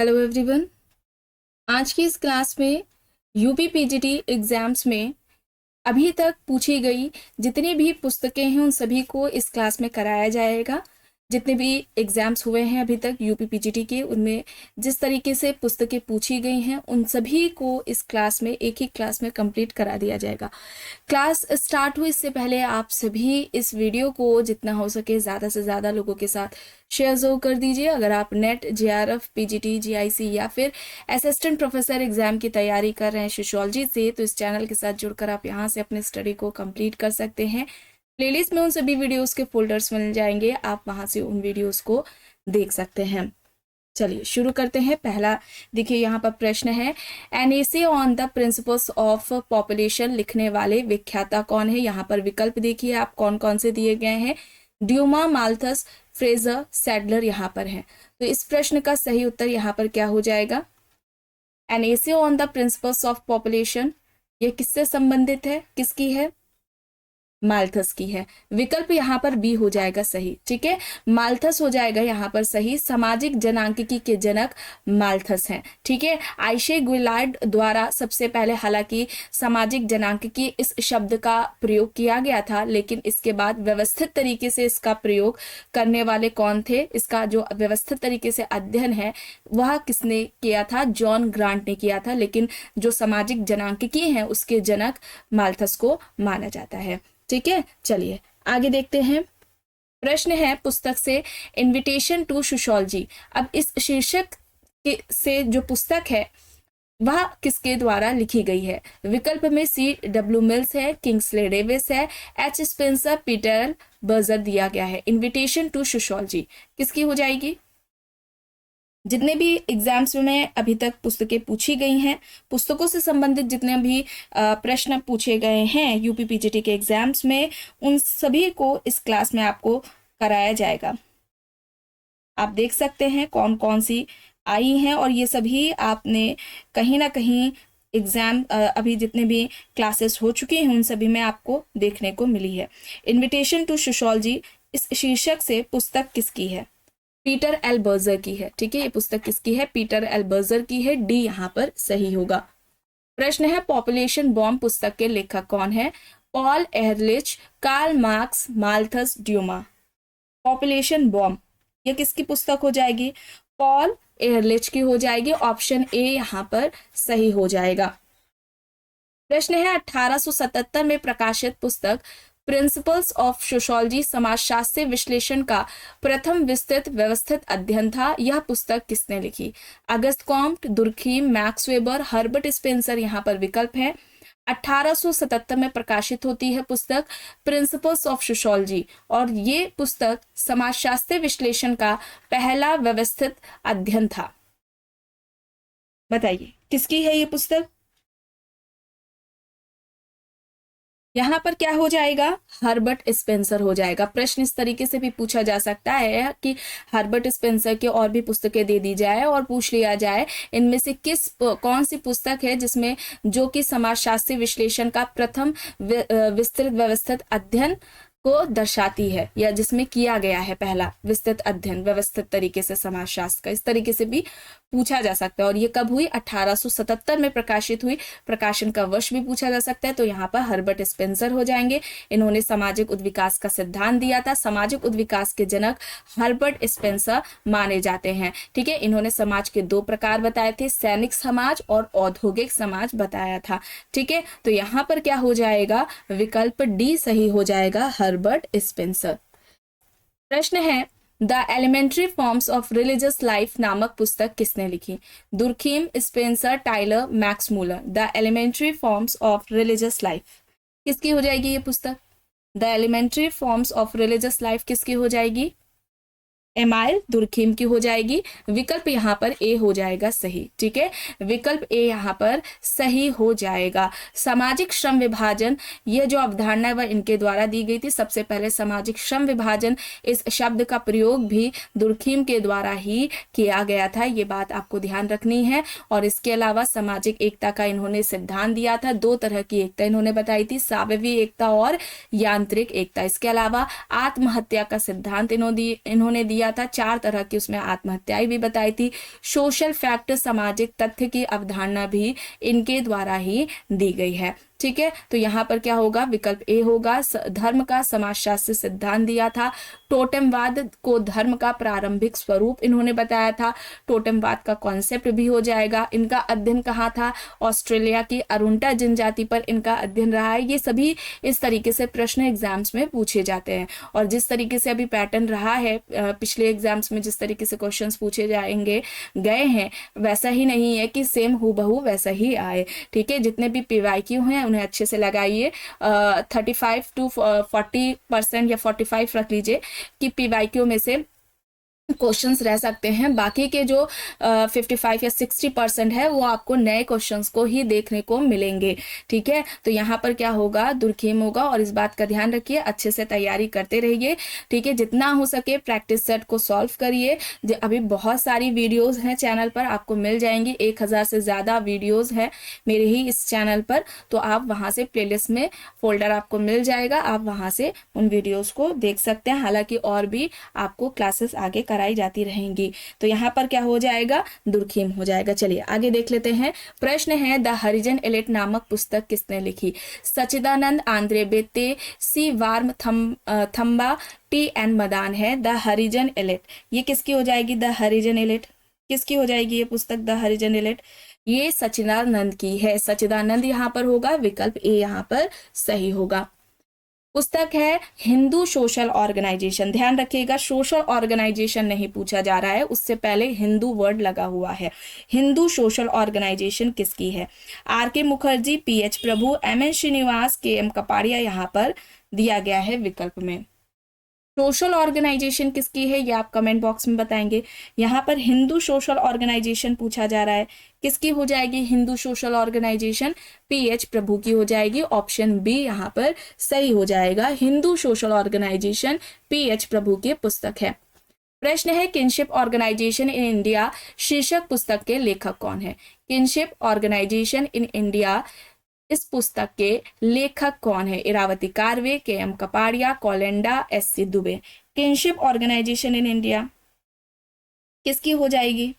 Hello everyone. आज की इस क्लास में यूपी पीजीटी एग्जाम्स में अभी तक पूछी गई जितनी भी पुस्तकें हैं उन सभी को इस क्लास में कराया जाएगा। जितने भी एग्जाम्स हुए हैं अभी तक यूपी पीजीटी के, उनमें जिस तरीके से पुस्तकें पूछी गई हैं उन सभी को इस क्लास में एक ही क्लास में कंप्लीट करा दिया जाएगा। क्लास स्टार्ट हुई इससे पहले आप सभी इस वीडियो को जितना हो सके ज़्यादा से ज़्यादा लोगों के साथ शेयर ज़रूर कर दीजिए। अगर आप नेट, जेआरएफ, पीजीटी, जीआईसी या फिर असिस्टेंट प्रोफेसर एग्जाम की तैयारी कर रहे हैं सोशियोलॉजी से, तो इस चैनल के साथ जुड़कर आप यहाँ से अपने स्टडी को कंप्लीट कर सकते हैं। प्लेलिस्ट में उन सभी वीडियोस के फोल्डर्स मिल जाएंगे, आप वहाँ से उन वीडियोस को देख सकते हैं। चलिए शुरू करते हैं। पहला देखिए यहाँ पर प्रश्न है, an essay on the principles of population लिखने वाले विख्याता कौन है। यहाँ पर विकल्प देखिए आप कौन कौन से दिए गए हैं। ड्यूमा, माल्थस, फ्रेजर, सैडलर यहाँ पर है। तो इस प्रश्न का सही उत्तर यहाँ पर क्या हो जाएगा? An essay on the principles of population, ये किससे संबंधित है, किसकी है? माल्थस की है। विकल्प यहाँ पर बी हो जाएगा सही। ठीक है, माल्थस हो जाएगा यहाँ पर सही। सामाजिक जनांकिकी के जनक माल्थस हैं। ठीक है, आइशे गुइलार्ड द्वारा सबसे पहले हालांकि सामाजिक जनांकिकी इस शब्द का प्रयोग किया गया था, लेकिन इसके बाद व्यवस्थित तरीके से इसका प्रयोग करने वाले कौन थे? इसका जो व्यवस्थित तरीके से अध्ययन है वह किसने किया था? जॉन ग्रांट ने किया था। लेकिन जो सामाजिक जनांकिकी है उसके जनक माल्थस को माना जाता है। ठीक है, चलिए आगे देखते हैं। प्रश्न है पुस्तक से इनविटेशन टू सोशियोलॉजी। अब इस शीर्षक से जो पुस्तक है वह किसके द्वारा लिखी गई है? विकल्प में C.W. मिल्स है, किंग्सले डेविस है, H. स्पेंसर, पीटर बर्जर दिया गया है। इनविटेशन टू सोशियोलॉजी किसकी हो जाएगी? जितने भी एग्जाम्स में अभी तक पुस्तकें पूछी गई हैं, पुस्तकों से संबंधित जितने भी प्रश्न पूछे गए हैं यूपी पीजीटी के एग्जाम्स में, उन सभी को इस क्लास में आपको कराया जाएगा। आप देख सकते हैं कौन कौन सी आई हैं और ये सभी आपने कहीं ना कहीं एग्जाम अभी जितने भी क्लासेस हो चुके हैं उन सभी में आपको देखने को मिली है। इन्विटेशन टू सोशियोलॉजी इस शीर्षक से पुस्तक किसकी है? पीटर एल बर्जर की है। ठीक है, ये पुस्तक किसकी है? पीटर एल बर्जर की है। डी यहाँ पर सही होगा। प्रश्न है पॉपुलेशन बॉम्ब पुस्तक के लेखक कौन है? Paul Ehrlich, Karl Marx, Malthus, Dumas. Population bomb ये किसकी पुस्तक हो जाएगी? पॉल एहरलिच की हो जाएगी। ऑप्शन ए यहाँ पर सही हो जाएगा। प्रश्न है 1877 में प्रकाशित पुस्तक प्रिंसिपल्स ऑफ सोशियोलॉजी समाजशास्त्रीय विश्लेषण का प्रथम विस्तृत व्यवस्थित अध्ययन था। यह पुस्तक किसने लिखी? Auguste Comte, Durkheim, Max Weber, Herbert Spencer यहाँ पर विकल्प है। 1877 में प्रकाशित होती है पुस्तक प्रिंसिपल्स ऑफ सोशियोलॉजी और ये पुस्तक समाजशास्त्रीय विश्लेषण का पहला व्यवस्थित अध्ययन था। बताइए किसकी है ये पुस्तक? यहाँ पर क्या हो जाएगा? हर्बर्ट स्पेंसर हो जाएगा। प्रश्न इस तरीके से भी पूछा जा सकता है कि हर्बर्ट स्पेंसर के और भी पुस्तकें दे दी जाए और पूछ लिया जाए इनमें से कौन सी पुस्तक है जिसमें जो कि समाजशास्त्रीय विश्लेषण का प्रथम विस्तृत व्यवस्थित अध्ययन को दर्शाती है या जिसमें किया गया है पहला विस्तृत अध्ययन व्यवस्थित तरीके से समाजशास्त्र का। इस तरीके से भी पूछा जा सकता है। और ये कब हुई? 1877 में प्रकाशित हुई। प्रकाशन का वर्ष भी पूछा जा सकता है। तो यहाँ पर हर्बर्ट स्पेंसर हो जाएंगे। इन्होंने सामाजिक उद्विकास का सिद्धांत दिया था। सामाजिक उद्विकास के जनक हर्बर्ट स्पेंसर माने जाते हैं। ठीक है, इन्होंने समाज के दो प्रकार बताए थे, सैनिक समाज और औद्योगिक समाज बताया था। ठीक है, तो यहाँ पर क्या हो जाएगा? विकल्प डी सही हो जाएगा, हर्बर्ट स्पेंसर। प्रश्न है the elementary forms of religious life नामक पुस्तक किसने लिखी? Durkheim, Spencer, Tylor, Max Muller. The elementary forms of religious life किसकी हो जाएगी ये पुस्तक? The elementary forms of religious life किसकी हो जाएगी? एमाइल दुर्खीम की हो जाएगी। विकल्प यहाँ पर ए हो जाएगा सही। ठीक है, विकल्प ए यहाँ पर सही हो जाएगा। सामाजिक श्रम विभाजन ये जो अवधारणा है वह इनके द्वारा दी गई थी। सबसे पहले सामाजिक श्रम विभाजन इस शब्द का प्रयोग भी दुर्खीम के द्वारा ही किया गया था, ये बात आपको ध्यान रखनी है। और इसके अलावा सामाजिक एकता का इन्होंने सिद्धांत दिया था। दो तरह की एकता इन्होंने बताई थी, सावयवी एकता और यांत्रिक एकता। इसके अलावा आत्महत्या का सिद्धांत इन्होंने दिया दिया था, 4 तरह की उसमें आत्महत्याएं भी बताई थी, सोशल फैक्ट सामाजिक तथ्य की अवधारणा भी इनके द्वारा ही दी गई है। ठीक है, तो यहाँ पर क्या होगा, विकल्प ए होगा। धर्म का समाजशास्त्र सिद्धांत दिया था, टोटेमवाद को धर्म का प्रारंभिक स्वरूप इन्होंने बताया था, टोटेमवाद का कॉन्सेप्ट भी हो जाएगा। इनका अध्ययन कहाँ था, ऑस्ट्रेलिया की अरुंटा जनजाति पर इनका अध्ययन रहा है। ये सभी इस तरीके से प्रश्न एग्जाम्स में पूछे जाते हैं, और जिस तरीके से अभी पैटर्न रहा है पिछले एग्जाम्स में, जिस तरीके से क्वेश्चंस पूछे जाएंगे गए हैं, वैसा ही नहीं है कि सेम हूबहू वैसा ही आए। ठीक है, जितने भी पीवाईक्यू हैं उन्हें अच्छे से लगाइए। 35 to 40% या 45 रख लीजिए कि पीवाईक्यू में से क्वेश्चंस रह सकते हैं, बाकी के जो 55 या 60% है वो आपको नए क्वेश्चंस को ही देखने को मिलेंगे। ठीक है, तो यहाँ पर क्या होगा, दुर्खेम होगा, और इस बात का ध्यान रखिए, अच्छे से तैयारी करते रहिए। ठीक है, जितना हो सके प्रैक्टिस सेट को सॉल्व करिए। अभी बहुत सारी वीडियोस हैं चैनल पर, आपको मिल जाएंगी, 1000 से ज़्यादा वीडियोस है मेरे ही इस चैनल पर, तो आप वहाँ से प्लेलिस्ट में फोल्डर आपको मिल जाएगा, आप वहाँ से उन वीडियोज़ को देख सकते हैं। हालांकि और भी आपको क्लासेस आगे कराई जाती रहेंगी। तो यहाँ पर क्या हो जाएगा, दुर्खेम हो जाएगा। चलिए आगे देख लेते हैं। प्रश्न है, द हरिजन एलिट नामक पुस्तक किसने लिखी? सच्चिदानंद, आंद्रे बेत्ते, सी वार्म थम्बा, टी एन मदान है द हरिजन एलिट। ये किसकी हो जाएगी, द हरिजन एलिट किसकी हो जाएगी ये पुस्तक, द हरिजन एलिट? ये सच्चिदानंद की है। सच्चिदानंद यहाँ पर होगा, विकल्प ए यहाँ पर सही होगा। पुस्तक है हिंदू सोशल ऑर्गेनाइजेशन। ध्यान रखिएगा, सोशल ऑर्गेनाइजेशन नहीं पूछा जा रहा है, उससे पहले हिंदू वर्ड लगा हुआ है। हिंदू सोशल ऑर्गेनाइजेशन किसकी है? Are K Mukherjee, P H Prabhu, M N Srinivas, के एम कपाड़िया यहाँ पर दिया गया है विकल्प में। सोशल ऑर्गेनाइजेशन किसकी है ये आप कमेंट बॉक्स में बताएंगे। यहाँ पर हिंदू सोशल ऑर्गेनाइजेशन पूछा जा रहा है, किसकी हो जाएगी Hindu social organization? P H Prabhu की हो जाएगी। ऑप्शन बी यहाँ पर सही हो जाएगा। Hindu social organization P H Prabhu की पुस्तक है। प्रश्न है, किनशिप ऑर्गेनाइजेशन इन इंडिया शीर्षक पुस्तक के लेखक कौन है? किनशिप ऑर्गेनाइजेशन इन इंडिया, इस पुस्तक के लेखक कौन है? Irawati Karve, K M Kapadia, Kolenda, S C Dube. Kinship organisation in India किसकी हो जाएगी?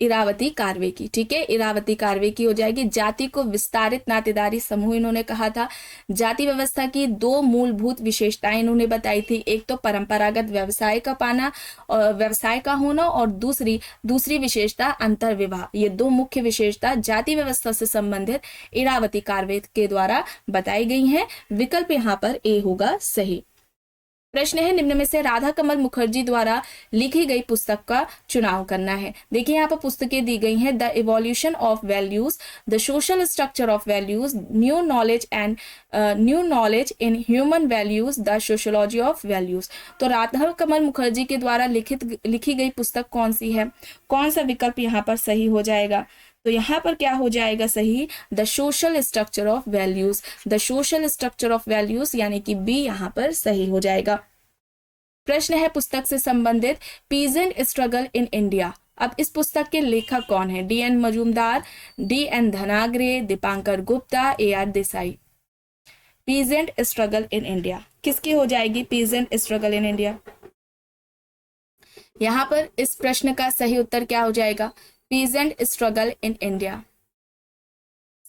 इरावती कार्वे की। ठीक है, इरावती कार्वे की हो जाएगी। जाति को विस्तारित नातेदारी समूह इन्होंने कहा था। जाति व्यवस्था की 2 मूलभूत विशेषताएं इन्होंने बताई थी, एक तो परंपरागत व्यवसाय का पाना और व्यवसाय का होना, और दूसरी विशेषता अंतर्विवाह। ये 2 मुख्य विशेषता जाति व्यवस्था से संबंधित इरावती कार्वे के द्वारा बताई गई हैं। विकल्प यहाँ पर ए होगा सही। प्रश्न है, निम्न में से राधा कमल मुखर्जी द्वारा लिखी गई पुस्तक का चुनाव करना है। देखिए यहाँ पर पुस्तकें दी गई हैं, the evolution of values, the social structure of values, new knowledge in human values, the sociology of values. तो राधा कमल मुखर्जी के द्वारा लिखी गई पुस्तक कौन सी है? कौन सा विकल्प यहाँ पर सही हो जाएगा? तो यहाँ पर क्या हो जाएगा सही? The social structure of values. The social structure of values यानी कि बी यहाँ पर सही हो जाएगा। प्रश्न है पुस्तक से संबंधित, पीजेंट स्ट्रगल इन इंडिया। अब इस पुस्तक के लेखक कौन है? D N Majumdar, D N Dhanagare, Dipankar Gupta, A R Desai. Peasant struggle in India किसकी हो जाएगी? Peasant struggle in India. यहाँ पर इस प्रश्न का सही उत्तर क्या हो जाएगा? Peasant struggle in India.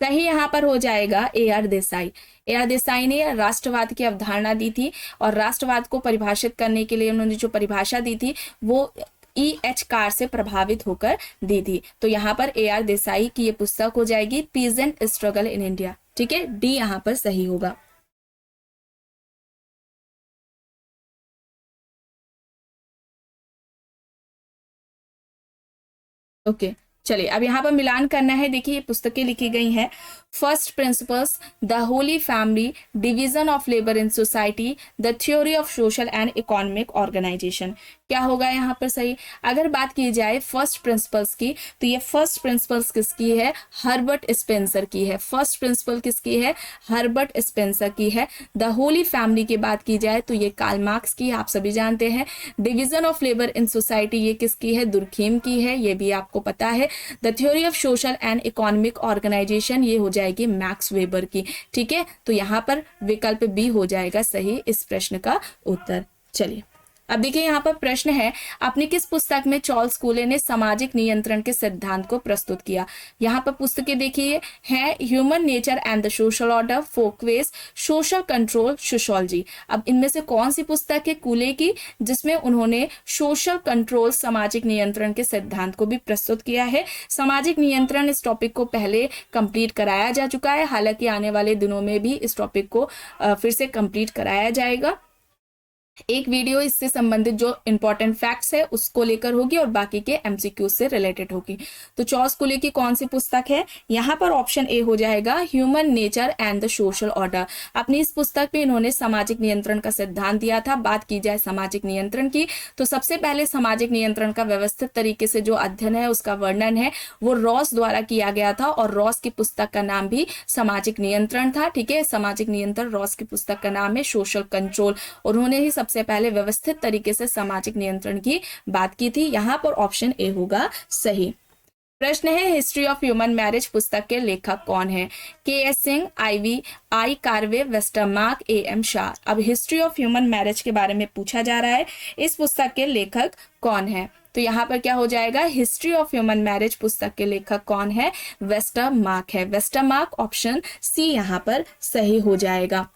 सही यहाँ पर हो जाएगा ए आर देसाई। ए आर देसाई ने राष्ट्रवाद की अवधारणा दी थी, और राष्ट्रवाद को परिभाषित करने के लिए उन्होंने जो परिभाषा दी थी वो ई एच कार से प्रभावित होकर दी थी। तो यहाँ पर ए आर देसाई की ये पुस्तक हो जाएगी पीजेंट स्ट्रगल इन इंडिया। ठीक है, डी यहाँ पर सही होगा। ओके चलिए अब यहाँ पर मिलान करना है। देखिए ये पुस्तकें लिखी गई हैं, first principles, the holy family, division of labour in society, the theory of social and economic organisation. क्या होगा यहाँ पर सही। अगर बात की जाए फर्स्ट प्रिंसिपल्स की, तो ये फर्स्ट प्रिंसिपल्स किसकी है, हर्बर्ट स्पेंसर की है। फर्स्ट प्रिंसिपल किसकी है, हर्बर्ट स्पेंसर की है। द होली फैमिली की बात की जाए तो ये कार्ल मार्क्स की, आप सभी जानते हैं। Division of labour in society ये किसकी है, दुर्खीम की है, ये भी आपको पता है। The theory of social and economic organisation ये हो जाएगी मैक्स वेबर की। ठीक है, तो यहाँ पर विकल्प बी हो जाएगा सही इस प्रश्न का उत्तर। चलिए अब देखिए यहाँ पर प्रश्न है, अपनी किस पुस्तक में चार्ल्स कूले ने सामाजिक नियंत्रण के सिद्धांत को प्रस्तुत किया। यहाँ पर पुस्तकें देखिए है human nature and the social order, folkways, social control, sociology. अब इनमें से कौन सी पुस्तक है कूले की जिसमें उन्होंने सोशल कंट्रोल, सामाजिक नियंत्रण के सिद्धांत को भी प्रस्तुत किया है। सामाजिक नियंत्रण इस टॉपिक को पहले कंप्लीट कराया जा चुका है, हालांकि आने वाले दिनों में भी इस टॉपिक को फिर से कंप्लीट कराया जाएगा। एक वीडियो इससे संबंधित जो इंपॉर्टेंट फैक्ट्स है उसको लेकर होगी और बाकी के एमसीक्यू से रिलेटेड होगी। तो चार्ल्स कूले की कौन सी पुस्तक है, यहाँ पर ऑप्शन ए हो जाएगा human nature and the social order. अपनी इस पुस्तक में इन्होंने सामाजिक नियंत्रण का सिद्धांत दिया था। बात की जाए सामाजिक नियंत्रण की, तो सबसे पहले सामाजिक नियंत्रण का व्यवस्थित तरीके से जो अध्ययन है, उसका वर्णन है, वो रॉस द्वारा किया गया था और रॉस की पुस्तक का नाम भी सामाजिक नियंत्रण था। ठीक है, सामाजिक नियंत्रण, रॉस की पुस्तक का नाम है सोशल कंट्रोल। उन्होंने ही सबसे पहले व्यवस्थित तरीके से सामाजिक नियंत्रण की बात की थी। यहां पर ऑप्शन ए होगा सही। प्रश्न है, हिस्ट्री ऑफ ह्यूमन मैरिज पुस्तक के लेखक कौन है। KS. Singh, I Karve, Westermarck, AM. Shah. अब हिस्ट्री ऑफ ह्यूमन मैरिज के बारे में पूछा जा रहा है, इस पुस्तक के लेखक कौन है। तो यहाँ पर क्या हो जाएगा, हिस्ट्री ऑफ ह्यूमन मैरिज पुस्तक के लेखक कौन है, वेस्टरमार्क है। वेस्टरमार्क ऑप्शन सी यहाँ पर सही हो जाएगा।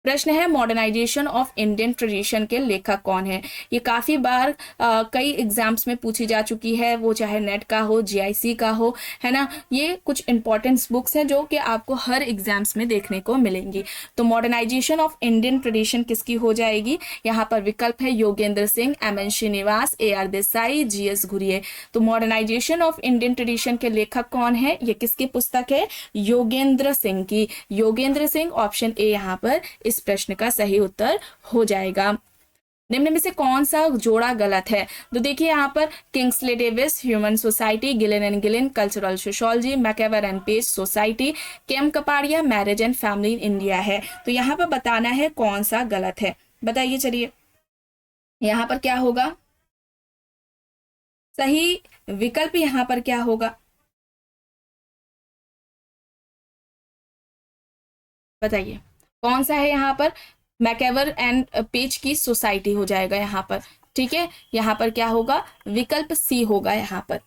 प्रश्न है, मॉडर्नाइजेशन ऑफ इंडियन ट्रेडिशन के लेखक कौन है। ये काफी बार कई एग्जाम्स में पूछी जा चुकी है, वो चाहे नेट का हो, जीआईसी का हो, है ना। ये कुछ इंपॉर्टेंट बुक्स हैं जो कि आपको हर एग्जाम्स में देखने को मिलेंगी। तो मॉडर्नाइजेशन ऑफ इंडियन ट्रेडिशन किसकी हो जाएगी, यहाँ पर विकल्प है Yogendra Singh, M N. Srinivas, A R. Desai, G S. Ghurye. तो मॉडर्नाइजेशन ऑफ इंडियन ट्रेडिशन के लेखक कौन है, ये किसकी पुस्तक है, योगेंद्र सिंह की। योगेंद्र सिंह ऑप्शन ए यहाँ पर इस प्रश्न का सही उत्तर हो जाएगा। निम्न में से कौन सा जोड़ा गलत है। तो देखिए यहाँ पर Kingsley Davis, human society, Gillin and Gillin, cultural sociology, MacIver and Page society, K M Kapadia, marriage and family in India है। तो यहाँ पर बताना है कौन सा गलत है, बताइए। चलिए यहाँ पर क्या होगा, सही विकल्प यहाँ पर क्या होगा, बताइए कौन सा है। यहाँ पर मैकेवर एंड पेज की सोसाइटी हो जाएगा यहाँ पर। ठीक है, यहाँ पर क्या होगा, विकल्प सी होगा यहाँ पर।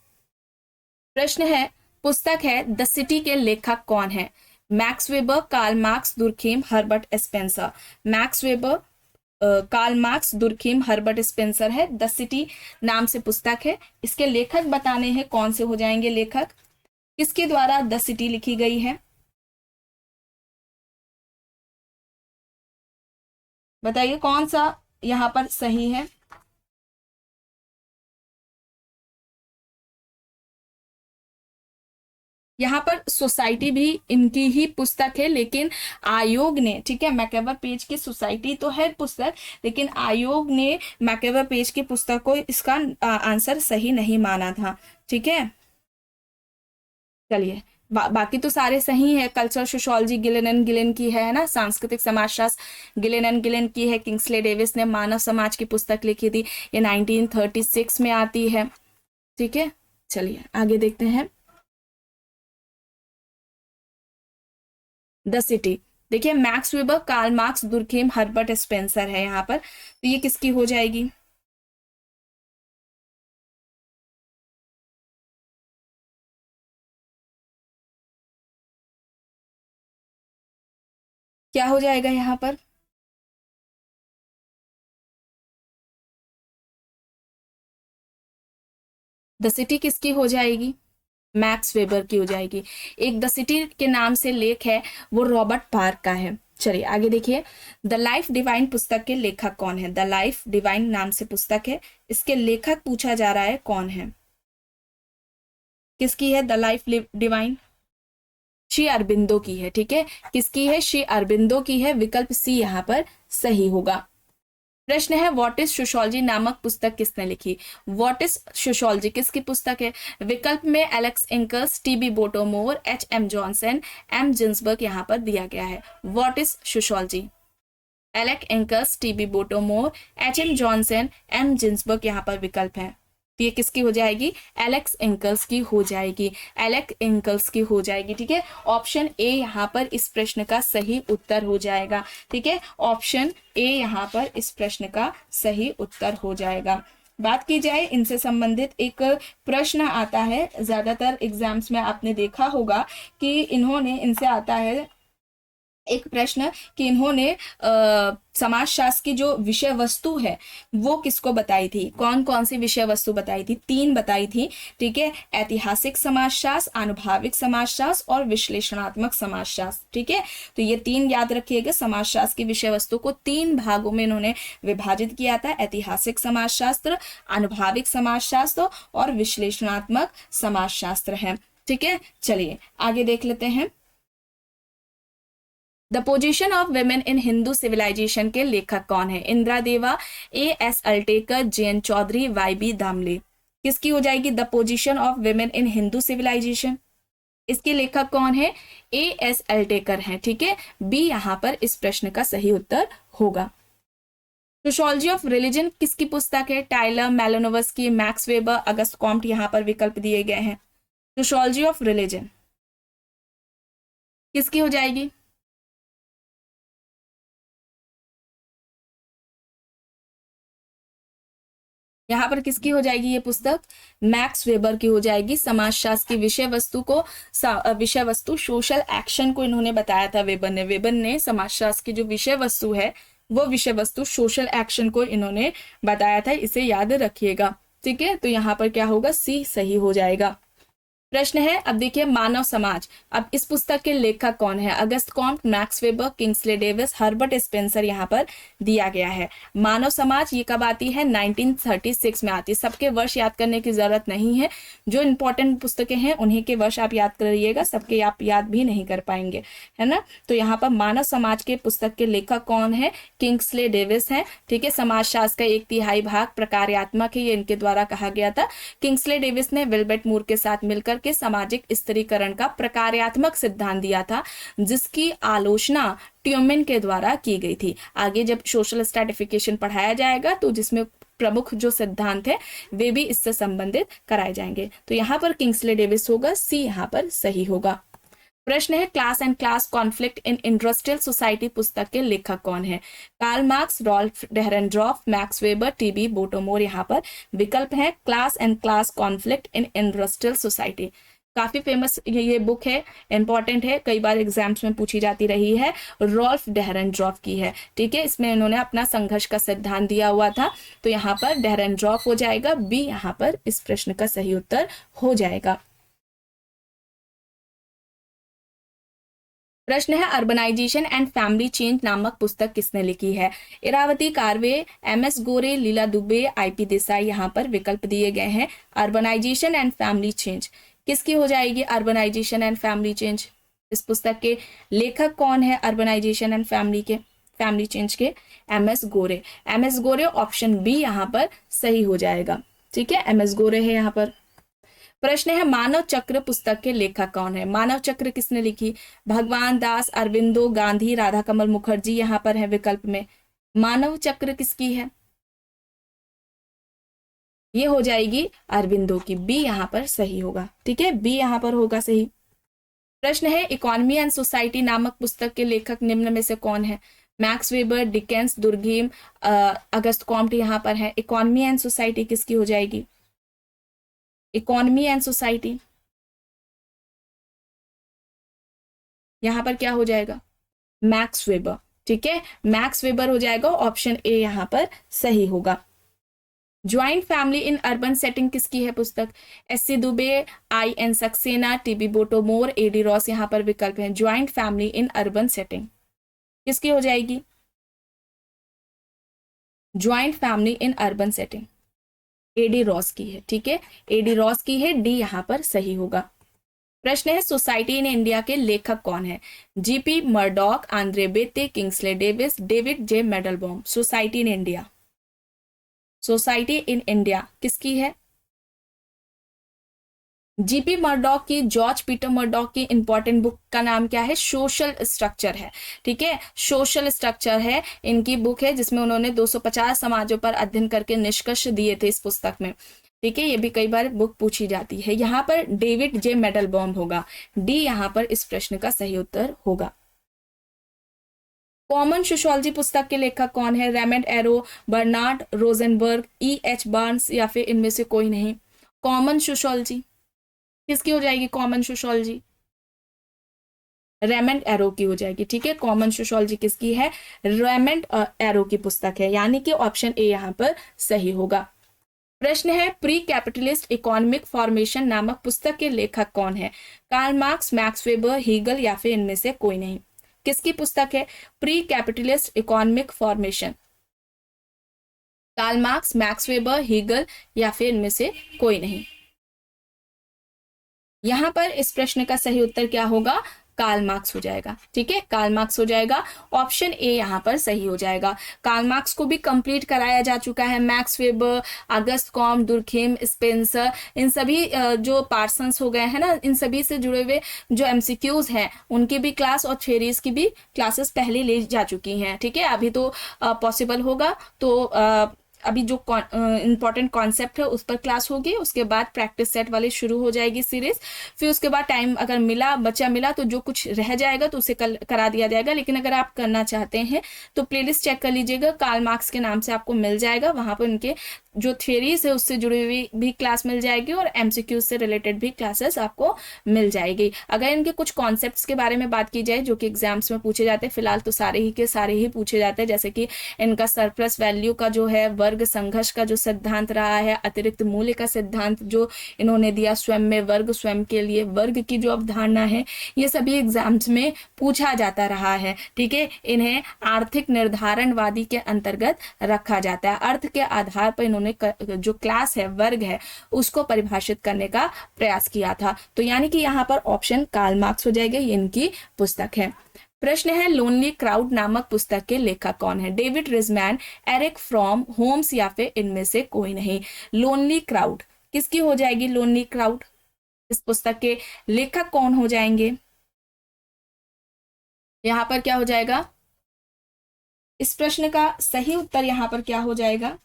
प्रश्न है, पुस्तक है द सिटी के लेखक कौन है। Max Weber, Karl Marx, Durkheim, Herbert Spencer. Max Weber, Karl Marx, Durkheim, Herbert Spencer है। द सिटी नाम से पुस्तक है, इसके लेखक बताने हैं कौन से हो जाएंगे लेखक, किसके द्वारा द सिटी लिखी गई है, बताइए कौन सा यहाँ पर सही है। यहाँ पर सोसाइटी भी इनकी ही पुस्तक है, लेकिन आयोग ने, ठीक है, मैकेवर पेज की सोसाइटी तो है पुस्तक, लेकिन आयोग ने मैकेवर पेज की पुस्तक को इसका आंसर सही नहीं माना था। ठीक है, चलिए बाकी तो सारे सही है। Cultural sociology Ghislaine and Ghislaine की है ना, सांस्कृतिक समाजशास्त्र गिलेन एंड गिलेन की है। किंग्सले डेविस ने मानव समाज की पुस्तक लिखी थी, ये 1936 में आती है। ठीक है, चलिए आगे देखते हैं। द सिटी, देखिए Max Weber, Karl Marx, Durkheim, Herbert Spencer है यहाँ पर, तो ये किसकी हो जाएगी, क्या हो जाएगा यहाँ पर, द सिटी किसकी हो जाएगी, मैक्स वेबर की हो जाएगी। एक द सिटी के नाम से लेख है, वो रॉबर्ट पार्क का है। चलिए आगे देखिए, द लाइफ डिवाइन पुस्तक के लेखक कौन है। द लाइफ डिवाइन नाम से पुस्तक है, इसके लेखक पूछा जा रहा है कौन है, किसकी है the life divine, Shri Aurobindo की है। ठीक है, किसकी है, श्री अरबिंदो की है। विकल्प सी यहाँ पर सही होगा। प्रश्न है व्हाट इज सोशियोलॉजी नामक पुस्तक किसने लिखी। व्हाट इज सोशियोलॉजी किसकी पुस्तक है। विकल्प में Alex Inkeles, TB Bottomore, H M Johnson, M Ginsberg यहाँ पर दिया गया है। What is sociology, Alec Inkeles, TB Bottomore, H M Johnson, M Ginsberg यहाँ पर विकल्प है। तो ये किसकी हो जाएगी, एलेक्स इंकल्स की हो जाएगी, एलेक इंकल्स की हो जाएगी। ठीक है, ऑप्शन ए यहाँ पर इस प्रश्न का सही उत्तर हो जाएगा। ठीक है, ऑप्शन ए यहाँ पर इस प्रश्न का सही उत्तर हो जाएगा। बात की जाए इनसे संबंधित एक प्रश्न आता है, ज्यादातर एग्जाम्स में आपने देखा होगा कि इन्होंने इनसे आता है एक प्रश्न कि इन्होंने समाजशास्त्र की जो विषय वस्तु है वो किसको बताई थी। कौन कौन सी विषय वस्तु बताई थी, 3 बताई थी। ठीक है, ऐतिहासिक समाजशास्त्र, आनुभाविक समाजशास्त्र और विश्लेषणात्मक समाजशास्त्र। ठीक है, तो ये 3 याद रखिएगा। समाजशास्त्र की विषय वस्तु को 3 भागों में इन्होंने विभाजित किया था, ऐतिहासिक समाजशास्त्र, आनुभाविक समाजशास्त्र और विश्लेषणात्मक समाजशास्त्र है। ठीक है, चलिए आगे देख लेते हैं। The position of women in Hindu civilisation के लेखक कौन है। Indira Deva, A S Altekar, J N Chaudhuri, Y B Damle. किसकी हो जाएगी the position of women in Hindu civilisation, इसके लेखक कौन है, ए एस अल्टेकर है। ठीक है, बी यहाँ पर इस प्रश्न का सही उत्तर होगा। सोशियोलॉजी ऑफ रिलीजन किसकी पुस्तक है। Tyler, मेलानोवस्की, max weber, Auguste Comte यहाँ पर विकल्प दिए गए हैं। सोशियोलॉजी ऑफ रिलीजन किसकी हो जाएगी, यहाँ पर किसकी हो जाएगी ये पुस्तक, मैक्स वेबर की हो जाएगी। समाजशास्त्र की विषय वस्तु को विषय वस्तु सोशल एक्शन को इन्होंने बताया था वेबर ने समाजशास्त्र की जो विषय वस्तु है वो विषय वस्तु सोशल एक्शन को इन्होंने बताया था, इसे याद रखिएगा। ठीक है, तो यहाँ पर क्या होगा, सी सही हो जाएगा। प्रश्न है, अब देखिए मानव समाज, अब इस पुस्तक के लेखक कौन है। Auguste Comte, Max Weber, Kingsley Davis, Herbert Spencer यहाँ पर दिया गया है। मानव समाज ये कब आती है, 1936 में आती है। सबके वर्ष याद करने की जरूरत नहीं है, जो इंपॉर्टेंट पुस्तकें हैं उन्हीं के वर्ष आप याद करिएगा, सबके आप याद भी नहीं कर पाएंगे, है ना। तो यहाँ पर मानव समाज के पुस्तक के लेखक कौन है, किंग्सले डेविस है। ठीक है, समाजशास्त्र का 1/3 भाग प्रकार्यात्मक है, ये इनके द्वारा कहा गया था। किंग्सले डेविस ने विल्बर्ट मूर के साथ मिलकर के सामाजिक स्त्रीकरण का प्रकार्यात्मक सिद्धांत दिया था, जिसकी आलोचना ट्यूमेन के द्वारा की गई थी। आगे जब सोशल स्ट्रैटिफिकेशन पढ़ाया जाएगा तो जिसमें प्रमुख जो सिद्धांत है वे भी इससे संबंधित कराए जाएंगे। तो यहाँ पर किंग्सले डेविस होगा, सी यहाँ पर सही होगा। प्रश्न है, class and class conflict in industrial society पुस्तक के लेखक कौन है। Karl Marx, Ralf Dahrendorf, Max Weber, TB Bottomore यहाँ पर विकल्प है। Class and class conflict in industrial society काफी फेमस ये बुक है, इंपॉर्टेंट है, कई बार एग्जाम्स में पूछी जाती रही है। रॉल्फ डेहरेनड्रॉफ की है। ठीक है, इसमें इन्होंने अपना संघर्ष का सिद्धांत दिया हुआ था, तो यहाँ पर डेहरेनड्रॉफ हो जाएगा, बी यहाँ पर इस प्रश्न का सही उत्तर हो जाएगा। प्रश्न है, अर्बनाइजेशन एंड फैमिली चेंज नामक पुस्तक किसने लिखी है। इरावती कार्वे, एम एस गोरे, लीला दुबे, आईपी देसाई यहाँ पर विकल्प दिए गए हैं। अर्बनाइजेशन एंड फैमिली चेंज किसकी हो जाएगी, अर्बनाइजेशन एंड फैमिली चेंज, इस पुस्तक के लेखक कौन है अर्बनाइजेशन एंड फैमिली चेंज के, एम एस गोरे। एम एस गोरे ऑप्शन बी यहाँ पर सही हो जाएगा। ठीक है, एम एस गोरे है यहाँ पर। प्रश्न है, मानव चक्र पुस्तक के लेखक कौन है। मानव चक्र किसने लिखी, भगवान दास, अरविंदो, गांधी, राधा कमल मुखर्जी यहाँ पर है विकल्प में। मानव चक्र किसकी है, ये हो जाएगी अरविंदो की, बी यहाँ पर सही होगा। ठीक है, बी यहाँ पर होगा सही। प्रश्न है, इकोनॉमी एंड सोसाइटी नामक पुस्तक के लेखक निम्न में से कौन है। Max weber, Dickens, दुर्गेम, Auguste Comte यहाँ पर है। इकोनॉमी एंड सोसाइटी किसकी हो जाएगी, इकोनॉमी एंड सोसाइटी यहां पर क्या हो जाएगा, मैक्स वेबर। ठीक है, मैक्स वेबर हो जाएगा, ऑप्शन ए यहां पर सही होगा। Joint family in urban setting किसकी है पुस्तक, S C Dube, I N Saxena, TB Bottomore, AD Ross यहाँ पर विकल्प है। Joint family in urban setting किसकी हो जाएगी, joint family in urban setting AD Ross की है। ठीक है, एडी रॉस की है, डी यहाँ पर सही होगा। प्रश्न है, सोसाइटी इन इंडिया के लेखक कौन है। GP Murdock, Andre Beteille, Kingsley Davis, David G Mandelbaum. Society in India society in India किसकी है? जीपी मर्डॉक की, जॉर्ज पीटर मर्डॉक की इंपॉर्टेंट बुक का नाम क्या है? सोशल स्ट्रक्चर है। ठीक है, सोशल स्ट्रक्चर है इनकी बुक है, जिसमें उन्होंने 250 समाजों पर अध्ययन करके निष्कर्ष दिए थे इस पुस्तक में। ठीक है, ये भी कई बार बुक पूछी जाती है। यहाँ पर डेविड जे मेडलबॉम होगा, डी यहाँ पर इस प्रश्न का सही उत्तर होगा। कॉमन सोशियोलॉजी पुस्तक के लेखक कौन है? Raymond Aron, Bernard Rosenberg, E.H. Barnes या फिर इनमें से कोई नहीं? कॉमन सोशियोलॉजी किसकी हो जाएगी? कॉमन सोशियोलॉजी रेमंड एरो की हो जाएगी। ठीक है, कॉमन सोशियोलॉजी किसकी है? रेमंड एरो की पुस्तक है, यानी कि ऑप्शन ए यहाँ पर सही होगा। प्रश्न है, प्री कैपिटलिस्ट इकोनॉमिक फॉर्मेशन नामक पुस्तक के लेखक कौन है? Karl Marx, Max Weber, Hegel या फिर इनमें से कोई नहीं? किसकी पुस्तक है pre capitalist economic formation? Karl Marx, Max Weber, Hegel या फिर इनमें से कोई नहीं? यहां पर इस प्रश्न का सही उत्तर क्या होगा? कार्ल मार्क्स हो जाएगा। ठीक है, कार्ल मार्क्स हो जाएगा, ऑप्शन ए यहाँ पर सही हो जाएगा। कार्ल मार्क्स को भी कंप्लीट कराया जा चुका है। मैक्स वेबर, अगस्त कॉम, दुर्खेम, स्पेंसर, इन सभी जो पार्सन्स हो गए हैं ना, इन सभी से जुड़े हुए जो एमसीक्यूज हैं उनकी भी क्लास और थ्योरीज की भी क्लासेस पहले ले जा चुकी हैं। ठीक है, अभी तो पॉसिबल होगा तो अभी जो इंपॉर्टेंट कॉन्सेप्ट है उस पर क्लास होगी, उसके बाद प्रैक्टिस सेट वाली शुरू हो जाएगी सीरीज। फिर उसके बाद टाइम अगर बचा मिला तो जो कुछ रह जाएगा तो उसे करा दिया जाएगा। लेकिन अगर आप करना चाहते हैं तो प्लेलिस्ट चेक कर लीजिएगा, कार्ल मार्क्स के नाम से आपको मिल जाएगा। वहां पर उनके जो थ्योरीज है उससे जुड़ी हुई भी क्लास मिल जाएगी और एमसीक्यू से रिलेटेड भी क्लासेस आपको मिल जाएगी। अगर इनके कुछ कॉन्सेप्ट्स के बारे में बात की जाए जो कि एग्जाम्स में पूछे जाते हैं, फिलहाल तो सारे ही के सारे ही पूछे जाते हैं, जैसे कि इनका सरप्लस वैल्यू का जो है, वर्ग संघर्ष का जो सिद्धांत रहा है, अतिरिक्त मूल्य का सिद्धांत जो इन्होंने दिया, स्वयं में वर्ग, स्वयं के लिए वर्ग की जो अवधारणा है, ये सभी एग्जाम्स में पूछा जाता रहा है। ठीक है, इन्हें आर्थिक निर्धारणवादी के अंतर्गत रखा जाता है। अर्थ के आधार पर इन्होंने जो क्लास है, वर्ग है, उसको परिभाषित करने का प्रयास किया था। तो यानी कि यहाँ पर ऑप्शन कार्ल मार्क्स हो जाएगा, ये इनकी पुस्तक है। प्रश्न है, लोनली क्राउड नामक पुस्तक के लेखक कौन है? डेविड रिजमैन, एरिक फ्रॉम, होम्स या फिर इनमें से कोई नहीं? लोनली क्राउड किसकी हो जाएगी? लोनली क्राउड इस पुस्तक के लेखक कौन हो जाएंगे? यहां पर क्या हो जाएगा? इस प्रश्न का सही उत्तर यहां पर क्या हो जाएगा?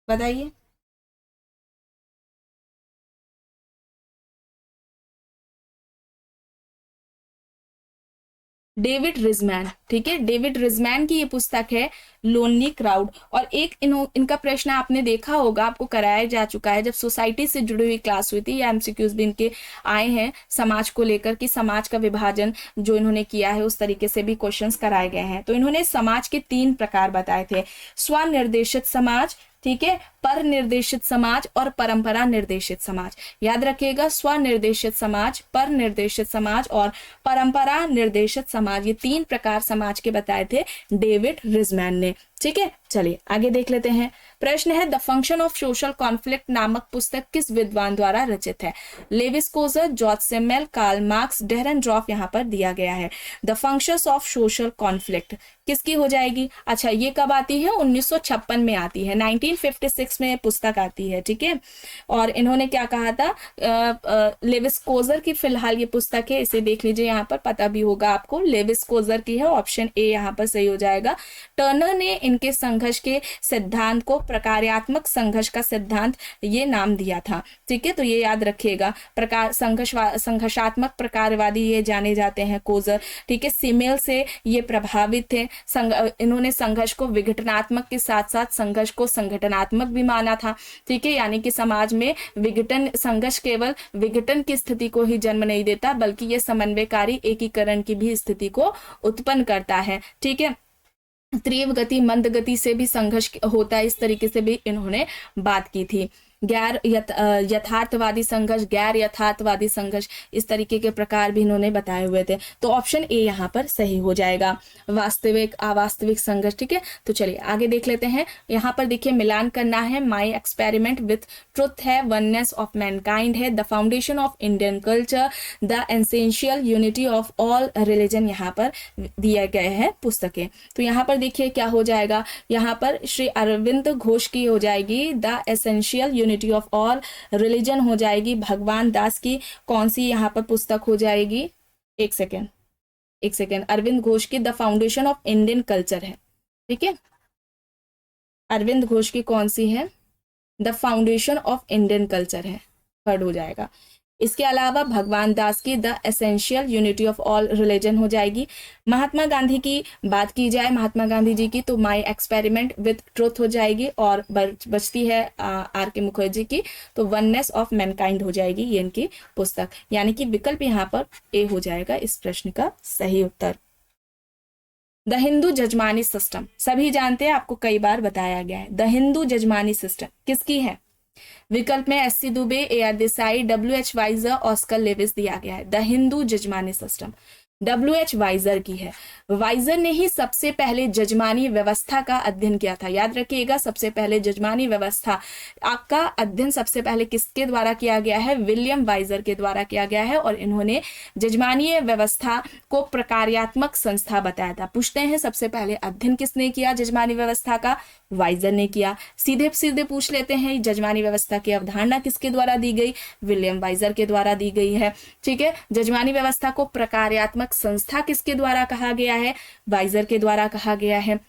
बताइए। डेविड रिजमैन। ठीक है, डेविड रिजमैन की ये पुस्तक है लोनली क्राउड। और एक इनका प्रश्न आपने देखा होगा, आपको कराया जा चुका है, जब सोसाइटी से जुड़ी हुई क्लास हुई थी, या एमसीक्यूज भी इनके आए हैं समाज को लेकर, कि समाज का विभाजन जो इन्होंने किया है उस तरीके से भी क्वेश्चंस कराए गए हैं। तो इन्होंने समाज के 3 प्रकार बताए थे, स्वनिर्देशित समाज, ठीक है, पर निर्देशित समाज और परंपरा निर्देशित समाज। याद रखिएगा, स्वनिर्देशित समाज, पर निर्देशित समाज और परंपरा निर्देशित समाज, ये 3 प्रकार समाज के बताए थे डेविड रिजमैन ने। ठीक है, चलिए आगे देख लेते हैं। प्रश्न है, the function of social conflict नामक पुस्तक किस विद्वान द्वारा रचित है? Lewis Coser, Georg Simmel, Karl Marx, Dahrendorf यहाँ पर दिया गया है। The functions of social conflict किसकी हो जाएगी? अच्छा, ये कब आती है? 1956 में आती है, 1956 में पुस्तक आती है। ठीक है, और इन्होंने क्या कहा था? लेविस कोजर की फिलहाल ये पुस्तक है, इसे देख लीजिए, यहाँ पर पता भी होगा आपको, लेविस कोजर की है, ऑप्शन ए यहाँ पर सही हो जाएगा। टर्नर ने इनके संघर्ष के सिद्धांत को प्रकार्यात्मक संघर्ष का सिद्धांत ये नाम दिया था। ठीक है, तो ये याद रखिएगा, प्रकार संघर्षात्मक प्रकारवादी ये जाने जाते हैं कोजर। ठीक है, सिमेल से ये प्रभावित थे। इन्होंने संघर्ष को विघटनात्मक के साथ साथ संघर्ष को संगठनात्मक भी माना था। ठीक है, यानी कि समाज में विघटन, संघर्ष केवल विघटन की स्थिति को ही जन्म नहीं देता, बल्कि ये समन्वयकारी एकीकरण की भी स्थिति को उत्पन्न करता है। ठीक है, तीव्र गति, मंद गति से भी संघर्ष होता है, इस तरीके से भी इन्होंने बात की थी। यथार्थवादी संघर्ष, गैर यथार्थवादी संघर्ष, इस तरीके के प्रकार भी इन्होंने बताए हुए थे। तो ऑप्शन ए यहाँ पर सही हो जाएगा, वास्तविक अवास्तविक संघर्ष। ठीक है, तो चलिए आगे देख लेते हैं। यहाँ पर देखिए मिलान करना है, माई एक्सपेरिमेंट विथ ट्रुथ है, वननेस ऑफ मैनकाइंड है, the foundation of Indian culture, the essential unity of all religion यहाँ पर दिए गए हैं पुस्तकें। तो यहाँ पर देखिए क्या हो जाएगा, यहाँ पर श्री अरविंद घोष की हो जाएगी the essential unity of all religion हो जाएगी। भगवान दास की कौन सी यहाँ पर पुस्तक हो जाएगी, एक सेकेंड, अरविंद घोष की the foundation of Indian culture है। ठीक है, अरविंद घोष की कौन सी है, the foundation of Indian culture है, थर्ड हो जाएगा। इसके अलावा भगवान दास की the essential unity of all religion हो जाएगी। महात्मा गांधी की बात की जाए, महात्मा गांधी जी की, तो माई एक्सपेरिमेंट विथ ट्रुथ हो जाएगी। और बचती है आर के मुखर्जी की, तो वननेस ऑफ मैनकाइंड हो जाएगी, ये इनकी पुस्तक। यानी कि विकल्प यहाँ पर ए हो जाएगा इस प्रश्न का सही उत्तर। द हिंदू जजमानी सिस्टम, सभी जानते हैं, आपको कई बार बताया गया है। द हिंदू जजमानी सिस्टम किसकी है, विकल्प में S C Dube, A R Desai, W H Wiser, Oscar Lewis दिया गया है। The Hindu jajmani system W H Wiser की है। वाइजर ने ही सबसे पहले जजमानी व्यवस्था का अध्ययन किया था। याद रखिएगा, सबसे पहले जजमानी व्यवस्था का अध्ययन सबसे पहले किसके द्वारा किया गया है, विलियम वाइजर के द्वारा किया गया है। और इन्होंने जजमानीय व्यवस्था को प्रकार्यात्मक संस्था बताया था। पूछते हैं सबसे पहले अध्ययन किसने किया जजमानी व्यवस्था का, वाइजर ने किया। सीधे सीधे पूछ लेते हैं, जजमानी व्यवस्था की अवधारणा किसके द्वारा दी गई, विलियम वाइजर के द्वारा दी गई है। ठीक है, जजमानी व्यवस्था को प्रकार्यात्मक संस्था किसके द्वारा कहा गया है, वाइजर के द्वारा कहा गया है।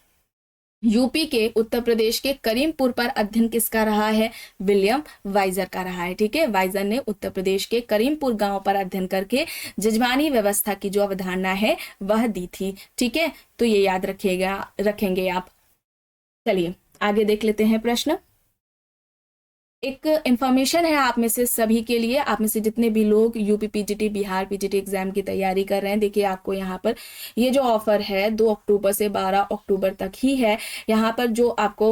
यूपी के उत्तर प्रदेश के करीमपुर पर अध्ययन किसका रहा है, विलियम वाइजर का रहा है। ठीक है, वाइजर ने उत्तर प्रदेश के करीमपुर गांव पर अध्ययन करके जजमानी व्यवस्था की जो अवधारणा है वह दी थी। ठीक है, तो ये याद रखेंगे आप। चलिए आगे देख लेते हैं प्रश्न। एक इंफॉर्मेशन है आप में से सभी के लिए, आप में से जितने भी लोग UP PGT, Bihar PGT exam की तैयारी कर रहे हैं, देखिए आपको यहाँ पर ये जो ऑफर है 2 अक्टूबर से 12 अक्टूबर तक ही है। यहाँ पर जो आपको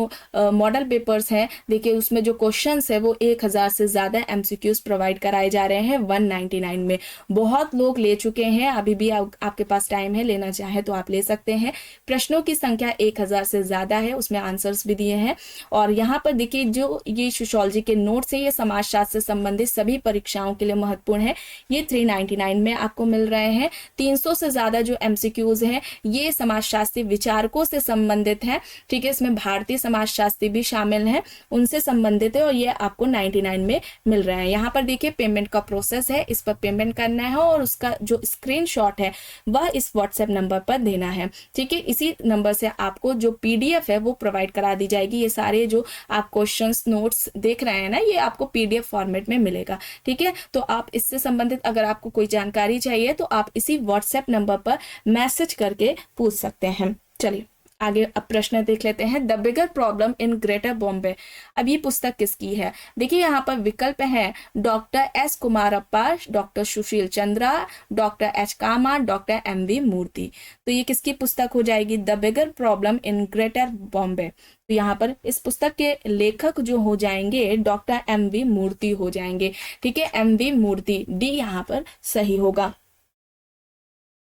मॉडल पेपर्स हैं, देखिए उसमें जो क्वेश्चंस है वो 1000 से ज़्यादा एमसीक्यूज प्रोवाइड कराए जा रहे हैं 199 में। बहुत लोग ले चुके हैं, अभी भी आपके पास टाइम है, लेना चाहे तो आप ले सकते हैं। प्रश्नों की संख्या 1000 से ज़्यादा है, उसमें आंसर्स भी दिए हैं। और यहाँ पर देखिए जो ये सोशियोलॉजी के नोट्स है, ये समाजशास्त्र से संबंधित सभी परीक्षाओं के लिए महत्वपूर्ण है। ये 399 में आपको मिल रहे हैं। 300 से ज्यादा जो एमसीक्यूज हैं ये समाजशास्त्री विचारकों से संबंधित है। ठीक है, इसमें भारतीय समाजशास्त्री भी शामिल हैं, उनसे संबंधित है, और ये आपको 99 में मिल रहे हैं। यहाँ पर देखिए पेमेंट का प्रोसेस है, इस पर पेमेंट करना है और उसका जो स्क्रीनशॉट है वह इस व्हाट्सएप नंबर पर देना है। ठीक है, इसी नंबर से आपको जो पीडीएफ है वो प्रोवाइड करा दी जाएगी। ये सारे जो आप क्वेश्चंस नोट्स देख रहे हैं ना, ये आपको पीडीएफ फॉर्मेट में मिलेगा। ठीक है, तो आप इससे संबंधित अगर आपको कोई जानकारी चाहिए तो आप इसी व्हाट्सएप नंबर पर मैसेज करके पूछ सकते हैं। चलिए आगे अब प्रश्न देख लेते हैं। The bigger problem in greater Bombay, अब ये पुस्तक किसकी है, देखिए यहाँ पर विकल्प है doctor S Kumarappa, doctor Sushil Chandra, doctor H Kama, doctor M V Murthy. तो ये किसकी पुस्तक हो जाएगी, the bigger problem in greater Bombay. तो यहाँ पर इस पुस्तक के लेखक जो हो जाएंगे डॉक्टर एम वी मूर्ति हो जाएंगे। ठीक है, एम वी मूर्ति, डी यहाँ पर सही होगा।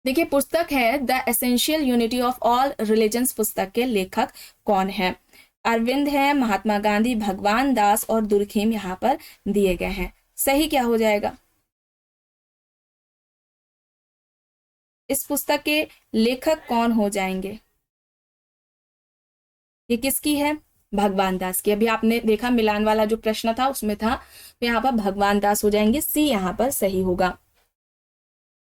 देखिए पुस्तक है the essential unity of all religions, पुस्तक के लेखक कौन है, अरविंद है, महात्मा गांधी, भगवान दास और दुर्खीम यहाँ पर दिए गए हैं। सही क्या हो जाएगा, इस पुस्तक के लेखक कौन हो जाएंगे, ये किसकी है, भगवान दास की। अभी आपने देखा मिलान वाला जो प्रश्न था उसमें था, तो यहाँ पर भगवान दास हो जाएंगे, सी यहाँ पर सही होगा।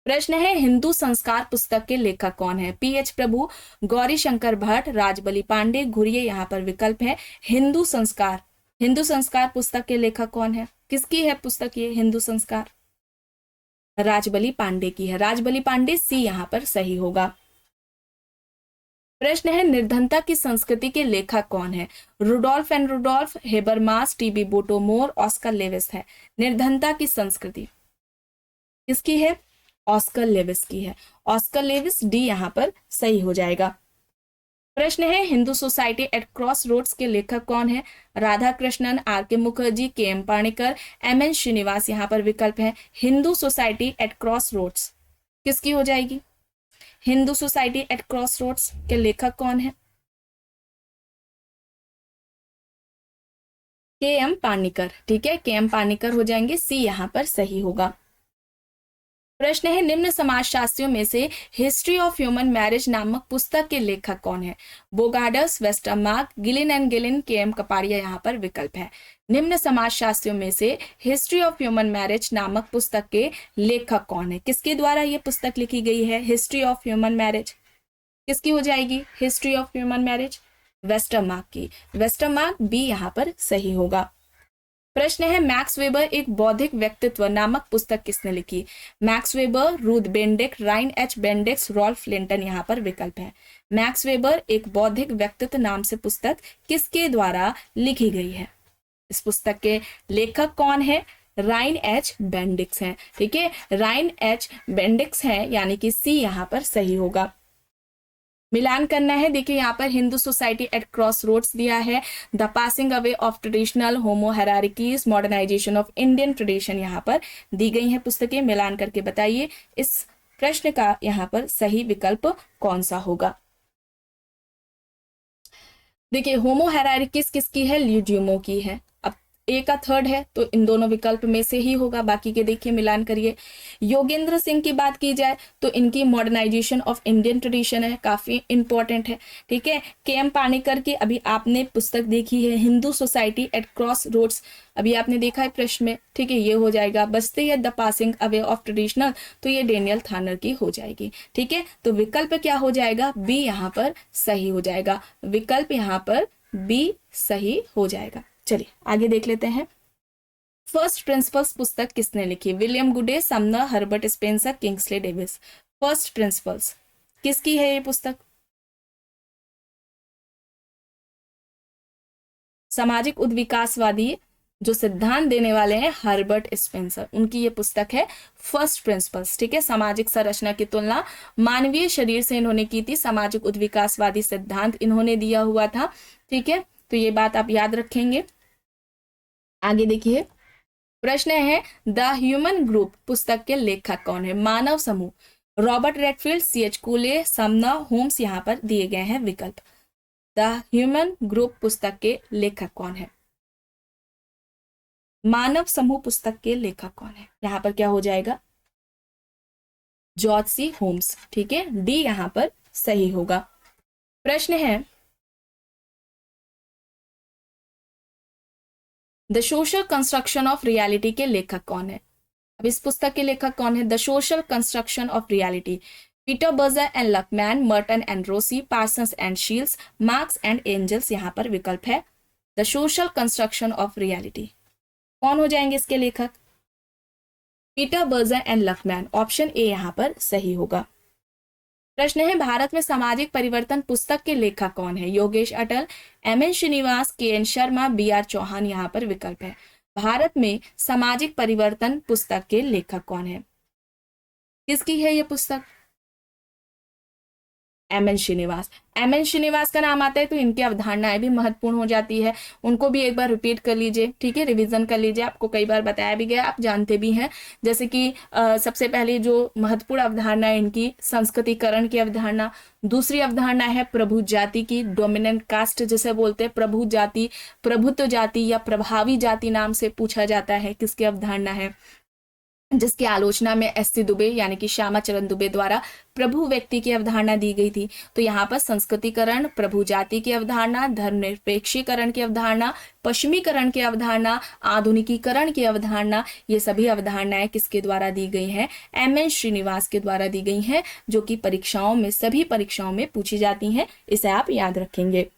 प्रश्न है हिंदू संस्कार पुस्तक के लेखक कौन है, पीएच प्रभु, गौरी शंकर भट्ट, राजबली पांडे, घुरिये यहाँ पर विकल्प है। हिंदू संस्कार पुस्तक के लेखक कौन है, किसकी है पुस्तक ये हिंदू संस्कार, राजबली पांडे की है, राजबली पांडे, सी यहाँ पर सही होगा। प्रश्न है निर्धनता की संस्कृति के लेखक कौन है, Rudolph and Rudolph, Habermas, TB Bottomore, Oscar Lewis है। निर्धनता की संस्कृति किसकी है, ऑस्कर लेविस की है, ऑस्कर लेविस, डी यहाँ पर सही हो जाएगा। प्रश्न है Hindu society at cross roads के लेखक कौन है? Radha Krishnan, are K Mukherjee, K M Panikkar, M N Srinivas. यहाँ पर विकल्प है Hindu society at cross roads, किसकी हो जाएगी? Hindu society at cross roads के लेखक कौन है? K M Panikkar. ठीक है, के एम पाणिकर हो जाएंगे, सी यहाँ पर सही होगा। प्रश्न है निम्न समाजशास्त्रियों में से हिस्ट्री ऑफ ह्यूमन मैरिज नामक पुस्तक के लेखक कौन है? Bogardus, Westermarck, Gillin and Gillin, के एम कपाड़िया। यहाँ पर विकल्प है निम्न समाजशास्त्रियों में से हिस्ट्री ऑफ ह्यूमन मैरिज नामक पुस्तक के लेखक कौन है? किसके द्वारा यह पुस्तक लिखी गई है? हिस्ट्री ऑफ ह्यूमन मैरिज किसकी हो जाएगी? History of human marriage Westermarck की। वेस्टरमार्क बी यहाँ पर सही होगा। प्रश्न है मैक्स वेबर एक बौद्धिक व्यक्तित्व नामक पुस्तक किसने लिखी? मैक्स वेबर, रूथ बेंडिक, राइन एच बेंडिक्स, रॉल्फ लिंटन। यहाँ पर विकल्प है मैक्स वेबर एक बौद्धिक व्यक्तित्व नाम से पुस्तक किसके द्वारा लिखी गई है? इस पुस्तक के लेखक कौन है? राइन एच बेंडिक्स हैं। ठीक है, राइन एच बेंडिक्स हैं, यानी कि सी यहाँ पर सही होगा। मिलान करना है। देखिए यहाँ पर Hindu society at cross roads दिया है, the passing away of traditional homo hierarchies, modernization of Indian tradition यहाँ पर दी गई हैं पुस्तकें। मिलान करके बताइए इस प्रश्न का यहाँ पर सही विकल्प कौन सा होगा। देखिए होमो हेरारिकीज किसकी है? ल्यूड्यूमो की है। अब ए का थर्ड है तो इन दोनों विकल्प में से ही होगा, बाकी के देखिए मिलान करिए। योगेंद्र सिंह की बात की जाए तो इनकी मॉडर्नाइजेशन ऑफ इंडियन ट्रेडिशन है, काफी इंपॉर्टेंट है। ठीक है, के एम पाणिकर की अभी आपने पुस्तक देखी है Hindu society at cross roads, अभी आपने देखा है प्रश्न में। ठीक है, ये हो जाएगा। बचते है the passing away of traditional, तो ये डेनियल थानर की हो जाएगी। ठीक है, तो विकल्प क्या हो जाएगा? बी यहाँ पर सही हो जाएगा। विकल्प यहाँ पर बी सही हो जाएगा। चलिए आगे देख लेते हैं। फर्स्ट प्रिंसिपल्स पुस्तक किसने लिखी? विलियम गुडे, Sumner, Herbert Spencer, Kingsley Davis. First principles किसकी है ये पुस्तक? सामाजिक उद्विकासवादी जो सिद्धांत देने वाले हैं हर्बर्ट स्पेंसर, उनकी ये पुस्तक है फर्स्ट प्रिंसिपल्स। ठीक है, सामाजिक संरचना की तुलना मानवीय शरीर से इन्होंने की थी। सामाजिक उद्विकासवादी सिद्धांत इन्होंने दिया हुआ था। ठीक है, तो ये बात आप याद रखेंगे। आगे देखिए प्रश्न है द ह्यूमन ग्रुप पुस्तक के लेखक कौन है? मानव समूह, Robert Redfield, C H कूले, समना, Holmes. यहाँ पर दिए गए हैं विकल्प। द ह्यूमन ग्रुप पुस्तक के लेखक कौन है? मानव समूह पुस्तक के लेखक कौन है? यहाँ पर क्या हो जाएगा? George C Homans. ठीक है, डी यहाँ पर सही होगा। प्रश्न है the social construction of reality के लेखक कौन है? अब इस पुस्तक के लेखक कौन है? The social construction of reality, Peter Berger and Luckmann, Merton and Rossi, Parsons and Shils, Marx and Engels. यहाँ पर विकल्प है the social construction of reality. कौन हो जाएंगे इसके लेखक? Peter Berger and Luckmann. Option A यहाँ पर सही होगा। प्रश्न है भारत में सामाजिक परिवर्तन पुस्तक के लेखक कौन है? Yogesh Atal, M N Srinivas, K N Sharma, B R Chauhan. यहाँ पर विकल्प है भारत में सामाजिक परिवर्तन पुस्तक के लेखक कौन है? किसकी है यह पुस्तक? M N Srinivas. M N Srinivas का नाम आता है तो इनकी अवधारणाएं भी महत्वपूर्ण हो जाती है, उनको भी एक बार रिपीट कर लीजिए। ठीक है, रिवीजन कर लीजिए, आपको कई बार बताया भी गया, आप जानते भी हैं। जैसे कि सबसे पहले जो महत्वपूर्ण अवधारणा है इनकी संस्कृतिकरण की अवधारणा, दूसरी अवधारणा है प्रभु जाति की, डोमिनेंट कास्ट जिसे बोलते हैं, प्रभु जाति, प्रभुत्व जाति या प्रभावी जाति नाम से पूछा जाता है किसकी अवधारणा है, जिसकी आलोचना में एस.सी. दुबे यानी कि श्यामा चरण दुबे द्वारा प्रभु व्यक्ति की अवधारणा दी गई थी। तो यहाँ पर संस्कृतिकरण, प्रभु जाति की अवधारणा, धर्मनिरपेक्षीकरण की अवधारणा, पश्चिमीकरण की अवधारणा, आधुनिकीकरण की अवधारणा, ये सभी अवधारणाएं किसके द्वारा दी गई हैं? एम एन श्रीनिवास के द्वारा दी गई हैं, जो कि परीक्षाओं में, सभी परीक्षाओं में पूछी जाती हैं। इसे आप याद रखेंगे।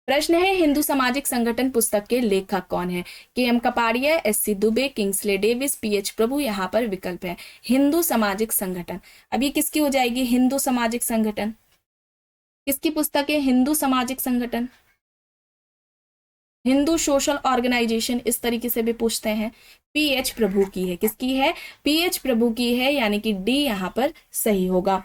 प्रश्न है हिंदू सामाजिक संगठन पुस्तक के लेखक कौन है? K M Kapadia, S C. Dube, Kingsley Davis, P H. Prabhu. यहाँ पर विकल्प है हिंदू सामाजिक संगठन। अब ये किसकी हो जाएगी? हिंदू सामाजिक संगठन किसकी पुस्तक है? हिंदू सामाजिक संगठन, हिंदू सोशल ऑर्गेनाइजेशन, इस तरीके से भी पूछते हैं। पी.एच. प्रभु की है। किसकी है? पी.एच. प्रभु की है, यानी कि डी यहाँ पर सही होगा।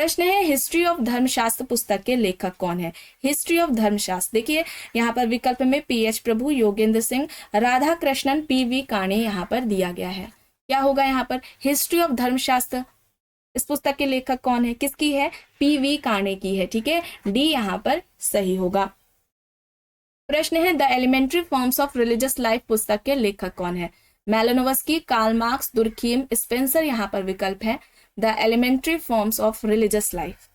प्रश्न है हिस्ट्री ऑफ धर्मशास्त्र पुस्तक के लेखक कौन है। हिस्ट्री ऑफ धर्मशास्त्र, देखिए यहाँ पर विकल्प में पीएच प्रभु, योगेंद्र सिंह, राधा कृष्णन, पीवी काणे यहाँ पर दिया गया है। क्या होगा यहाँ पर हिस्ट्री ऑफ धर्मशास्त्र, इस पुस्तक के लेखक कौन है, किसकी है, पीवी काणे की है। ठीक है, डी यहाँ पर सही होगा। प्रश्न है the elementary forms of religious life पुस्तक के लेखक कौन है। Malinowski, Karl Marx, Durkheim, Spencer यहाँ पर विकल्प है। The elementary forms of religious life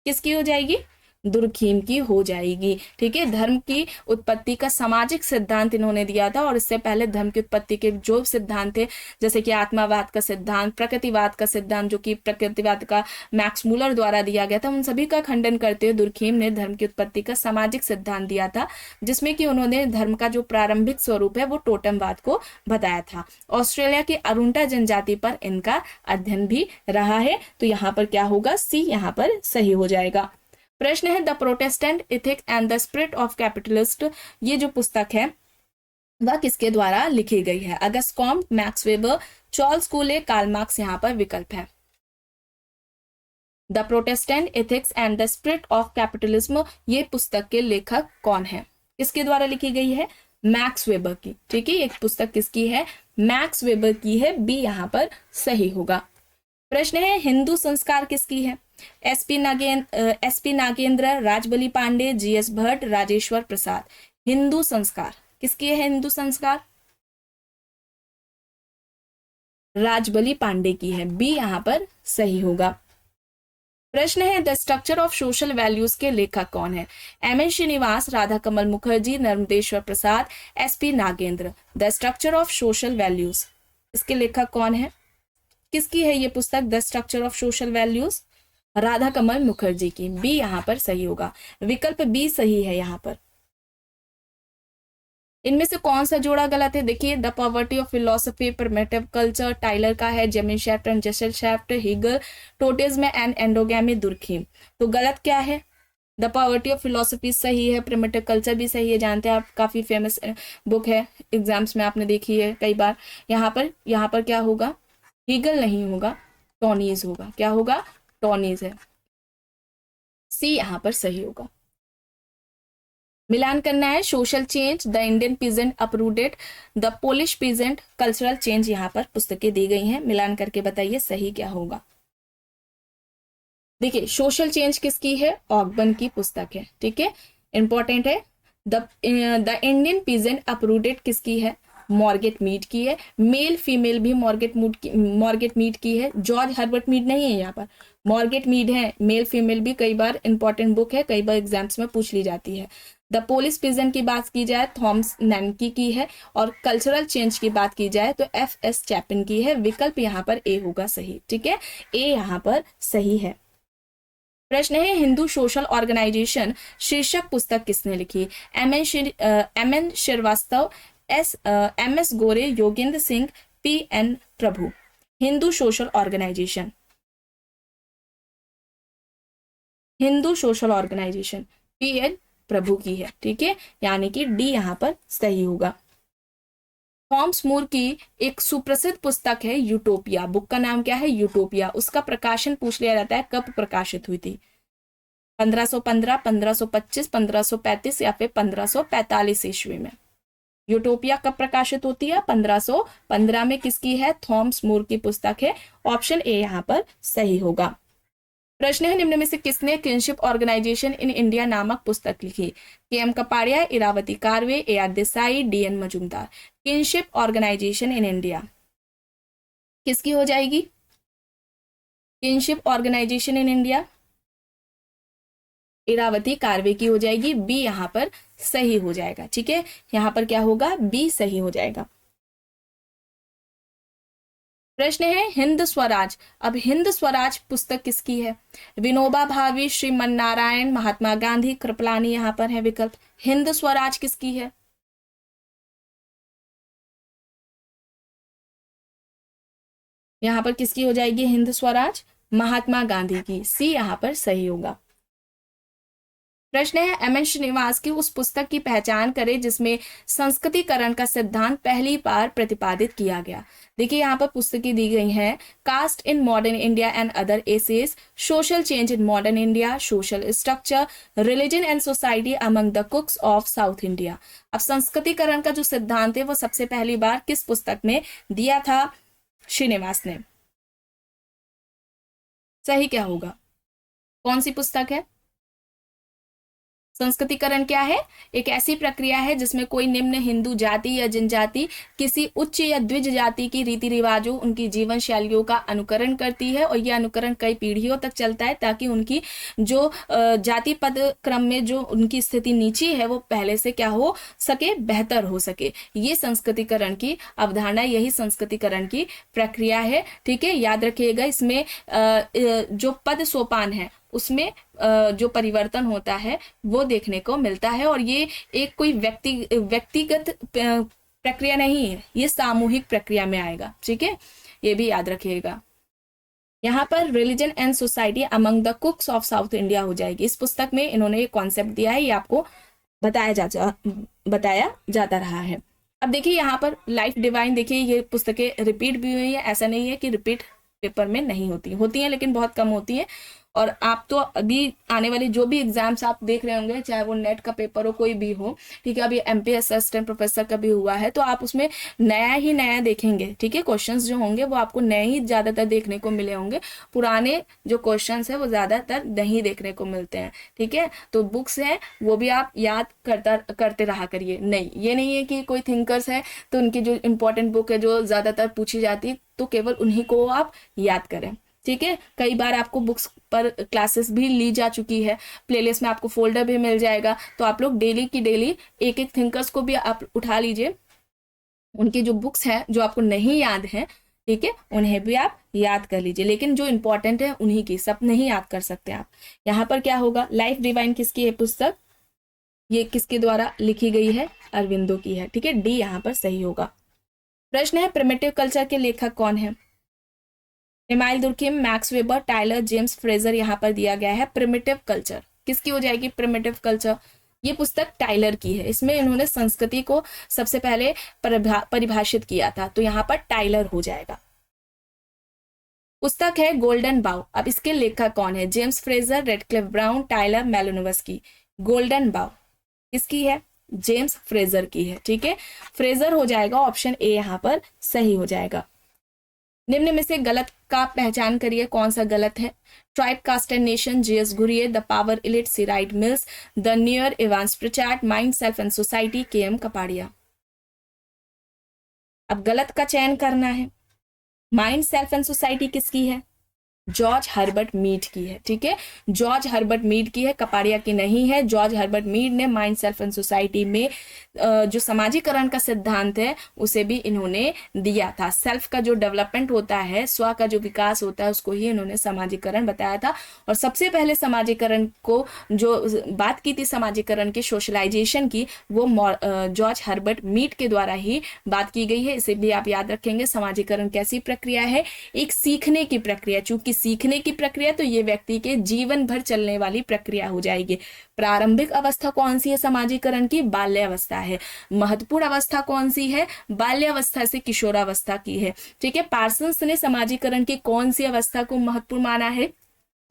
किसकी हो जाएगी, दुर्खीम की हो जाएगी। ठीक है, धर्म की उत्पत्ति का सामाजिक सिद्धांत इन्होंने दिया था, और इससे पहले धर्म की उत्पत्ति के जो सिद्धांत थे, जैसे कि आत्मावाद का सिद्धांत, प्रकृतिवाद का सिद्धांत, जो कि प्रकृतिवाद का मैक्स मूलर द्वारा दिया गया था, उन सभी का खंडन करते हुए दुर्खीम ने धर्म की उत्पत्ति का सामाजिक सिद्धांत दिया था, जिसमें कि उन्होंने धर्म का जो प्रारंभिक स्वरूप है वो टोटमवाद को बताया था। ऑस्ट्रेलिया की अरुंटा जनजाति पर इनका अध्ययन भी रहा है। तो यहाँ पर क्या होगा, सी यहाँ पर सही हो जाएगा। प्रश्न है the Protestant ethics and the spirit of capitalist, ये जो पुस्तक है वह किसके द्वारा लिखी गई है। Auguste Comte, Max Weber, Charles Cooley, Karl Marx यहाँ पर विकल्प है। The Protestant ethics and the spirit of capitalism, ये पुस्तक के लेखक कौन है, किसके द्वारा लिखी गई है, मैक्स वेबर की। ठीक है, एक पुस्तक किसकी है, मैक्स वेबर की है, बी यहाँ पर सही होगा। प्रश्न है हिंदू संस्कार किसकी है। SP Nagendra, Rajbali Pandey, GS Bhatt, Rajeshwar Prasad. हिंदू संस्कार किसकी है, हिंदू संस्कार राजबली पांडे की है, बी यहाँ पर सही होगा। प्रश्न है the structure of social values के लेखक कौन है। M N Srinivas, Radha Kamal Mukherjee, Narmadeshwar Prasad, SP Nagendra. The structure of social values, इसके लेखक कौन है, किसकी है ये पुस्तक, the structure of social values, Radha Kamal Mukherjee की, बी यहाँ पर सही होगा। विकल्प बी सही है यहाँ पर। इनमें से कौन सा जोड़ा गलत है, देखिए the poverty of philosophy, primitive culture, Tylor का है, Gemeinschaft and Gesellschaft, Hegel, totemism and endogamy, Durkheim. तो गलत क्या है, द पॉवर्टी ऑफ फिलोसफी सही है, प्रिमिटिव कल्चर भी सही है, जानते हैं आप, काफी फेमस बुक है, एग्जाम्स में आपने देखी है कई बार। यहाँ पर क्या होगा, हीगल नहीं होगा, टॉनीज होगा। क्या होगा, टॉनीज है, सी यहाँ पर सही होगा। मिलान करना है, social change, the Indian peasant uprooted, the Polish peasant, cultural change, यहाँ पर पुस्तकें दी गई हैं, मिलान करके बताइए सही क्या होगा। देखिए सोशल चेंज किसकी है, ऑगबर्न की पुस्तक है। ठीक है, इंपॉर्टेंट है। द इंडियन पीजेंट अपरूडेड किसकी है, मॉर्गेट मीड की है। मेल फीमेल भी मॉर्गेट मीड की है, जॉर्ज हर्बर्ट मीड नहीं है, यहाँ पर मॉर्गेट मीड है। मेल फीमेल भी कई बार इंपॉर्टेंट बुक है, कई बार एग्जाम्स में पूछ ली जाती है। द पोलिश पीजेंट की बात की जाए थॉमस नैनकी की है, और कल्चरल चेंज की बात की जाए तो एफ.एस. चैपिन की है। विकल्प यहाँ पर ए होगा सही। ठीक है, ए यहाँ पर सही है। प्रश्न है हिंदू सोशल ऑर्गेनाइजेशन शीर्षक पुस्तक किसने लिखी। M N Srivastava, M S Gore, Yogendra Singh, P N Prabhu. Hindu social organization, P N Prabhu की है। ठीक है, यानी कि डी यहाँ पर सही होगा। थॉमस मोर की एक सुप्रसिद्ध पुस्तक है यूटोपिया, बुक का नाम क्या है, यूटोपिया। उसका प्रकाशन पूछ लिया जाता है कब प्रकाशित हुई थी, 1515, 1525, 1535 या फिर 1545 ईस्वी में। यूटोपिया कब प्रकाशित होती है, 1515 में। किसकी है, थॉमस मोर की पुस्तक है। ऑप्शन ए यहाँ पर सही होगा। प्रश्न है निम्न में से किसने किनशिप ऑर्गेनाइजेशन इन इंडिया नामक पुस्तक लिखी। K M Kapadia, Irawati Karve, A R Desai, D N Majumdar. Kinship organisation in India किसकी हो जाएगी, kinship organisation in India Irawati Karve की हो जाएगी, बी यहाँ पर सही हो जाएगा। ठीक है, यहाँ पर क्या होगा, बी सही हो जाएगा। प्रश्न है हिंद स्वराज, अब हिंद स्वराज पुस्तक किसकी है। विनोबा भावे, श्रीमन नारायण, महात्मा गांधी, कृपलानी यहाँ पर है विकल्प। हिंद स्वराज किसकी है, यहाँ पर किसकी हो जाएगी हिंद स्वराज, महात्मा गांधी की, सी यहाँ पर सही होगा। प्रश्न है एम एन श्रीनिवास की उस पुस्तक की पहचान करें जिसमें संस्कृतिकरण का सिद्धांत पहली बार प्रतिपादित किया गया। देखिए यहाँ पर पुस्तकें दी गई हैं, caste in modern India and other essays, social change in modern India, social structure, religion and society among the Coorgs of South India. अब संस्कृतिकरण का जो सिद्धांत है वो सबसे पहली बार किस पुस्तक में दिया था? श्रीनिवास ने। सही क्या होगा? कौन सी पुस्तक है? संस्कृतिकरण क्या है? एक ऐसी प्रक्रिया है जिसमें कोई निम्न हिंदू जाति या जनजाति किसी उच्च या द्विज जाति की रीति रिवाजों, उनकी जीवन शैलियों का अनुकरण करती है और यह अनुकरण कई पीढ़ियों तक चलता है ताकि उनकी जो जाति पद क्रम में जो उनकी स्थिति नीची है वो पहले से क्या हो सके, बेहतर हो सके। ये संस्कृतिकरण की अवधारणा, यही संस्कृतिकरण की प्रक्रिया है। ठीक है, याद रखिएगा इसमें जो पद सोपान है उसमें जो परिवर्तन होता है वो देखने को मिलता है और ये एक कोई व्यक्तिगत प्रक्रिया नहीं है, ये सामूहिक प्रक्रिया में आएगा। ठीक है, ये भी याद रखिएगा। यहाँ पर religion and society among the Coorgs of South India हो जाएगी। इस पुस्तक में इन्होंने ये कॉन्सेप्ट दिया है, ये आपको बताया जाता रहा है। अब देखिए यहाँ पर लाइफ डिवाइन, देखिए ये पुस्तकें रिपीट भी हुई है, ऐसा नहीं है कि रिपीट पेपर में नहीं होती हैं, लेकिन बहुत कम होती है। और आप तो अभी आने वाले जो भी एग्जाम्स आप देख रहे होंगे, चाहे वो नेट का पेपर हो, कोई भी हो, ठीक है, अभी एमपीएस असिस्टेंट प्रोफेसर का भी हुआ है, तो आप उसमें नया ही नया देखेंगे। ठीक है, क्वेश्चंस जो होंगे वो आपको नए ही ज्यादातर देखने को मिले होंगे, पुराने जो क्वेश्चंस है वो ज्यादातर नहीं देखने को मिलते हैं। ठीक है, तो बुक्स है वो भी आप याद करते रहा करिए। नहीं, ये नहीं है कि कोई थिंकर्स है तो उनकी जो इंपॉर्टेंट बुक है जो ज्यादातर पूछी जाती तो केवल उन्हीं को आप याद करें। ठीक है, कई बार आपको बुक्स पर क्लासेस भी ली जा चुकी है, प्लेलिस्ट में आपको फोल्डर भी मिल जाएगा, तो आप लोग डेली की डेली एक एक थिंकर्स को भी आप उठा लीजिए, उनकी जो बुक्स हैं जो आपको नहीं याद है, ठीक है, उन्हें भी आप याद कर लीजिए, लेकिन जो इंपॉर्टेंट है उन्हीं की, सब नहीं याद कर सकते आप। यहाँ पर क्या होगा, लाइफ डिवाइन किसकी है पुस्तक, ये किसके द्वारा लिखी गई है? अरविंदो की है। ठीक है, डी यहाँ पर सही होगा। प्रश्न है प्रिमिटिव कल्चर के लेखक कौन है? Emile Durkheim, Max Weber, Tylor, James Frazer यहाँ पर दिया गया है। प्रिमिटिव कल्चर किसकी हो जाएगी? प्रिमिटिव कल्चर ये पुस्तक टाइलर की है, इसमें इन्होंने संस्कृति को सबसे पहले परिभाषित किया था, तो यहाँ पर टाइलर हो जाएगा। पुस्तक है गोल्डन बाउ, अब इसके लेखक कौन है? James Frazer, Radcliffe Brown, Tylor, Malinowski. Golden bough किसकी है? जेम्स फ्रेजर की है। ठीक है, फ्रेजर हो जाएगा, ऑप्शन ए यहाँ पर सही हो जाएगा। निम्न में से गलत का पहचान करिए, कौन सा गलत है? Tribe, caste and nation, GS Ghurye, the power elite, C Wright Mills, the Nuer, Evans Pritchard, mind, self and society, KM Kapadia. अब गलत का चयन करना है। माइंड, सेल्फ एंड सोसाइटी किसकी है? जॉर्ज हर्बर्ट मीड की है। ठीक है, जॉर्ज हर्बर्ट मीड की है, कपाड़िया की नहीं है। जॉर्ज हर्बर्ट मीड ने माइंड, सेल्फ एंड सोसाइटी में जो समाजीकरण का सिद्धांत है उसे भी इन्होंने दिया था। सेल्फ का जो डेवलपमेंट होता है, स्व का जो विकास होता है, उसको ही इन्होंने समाजीकरण बताया था। और सबसे पहले समाजीकरण को जो बात की थी समाजीकरण के सोशलाइजेशन की, वो जॉर्ज हर्बर्ट मीड के द्वारा ही बात की गई है। इसे भी आप याद रखेंगे। समाजीकरण कैसी प्रक्रिया है? एक सीखने की प्रक्रिया। चूंकि सीखने की प्रक्रिया तो ये व्यक्ति के जीवन भर चलने वाली प्रक्रिया हो जाएगी। प्रारंभिक अवस्था कौन सी है समाजीकरण की? बाल्यावस्था है। महत्वपूर्ण अवस्था कौन सी है? बाल्यावस्था से किशोरावस्था की है। ठीक है, पार्सन्स ने समाजीकरण की कौन सी अवस्था को महत्वपूर्ण माना है?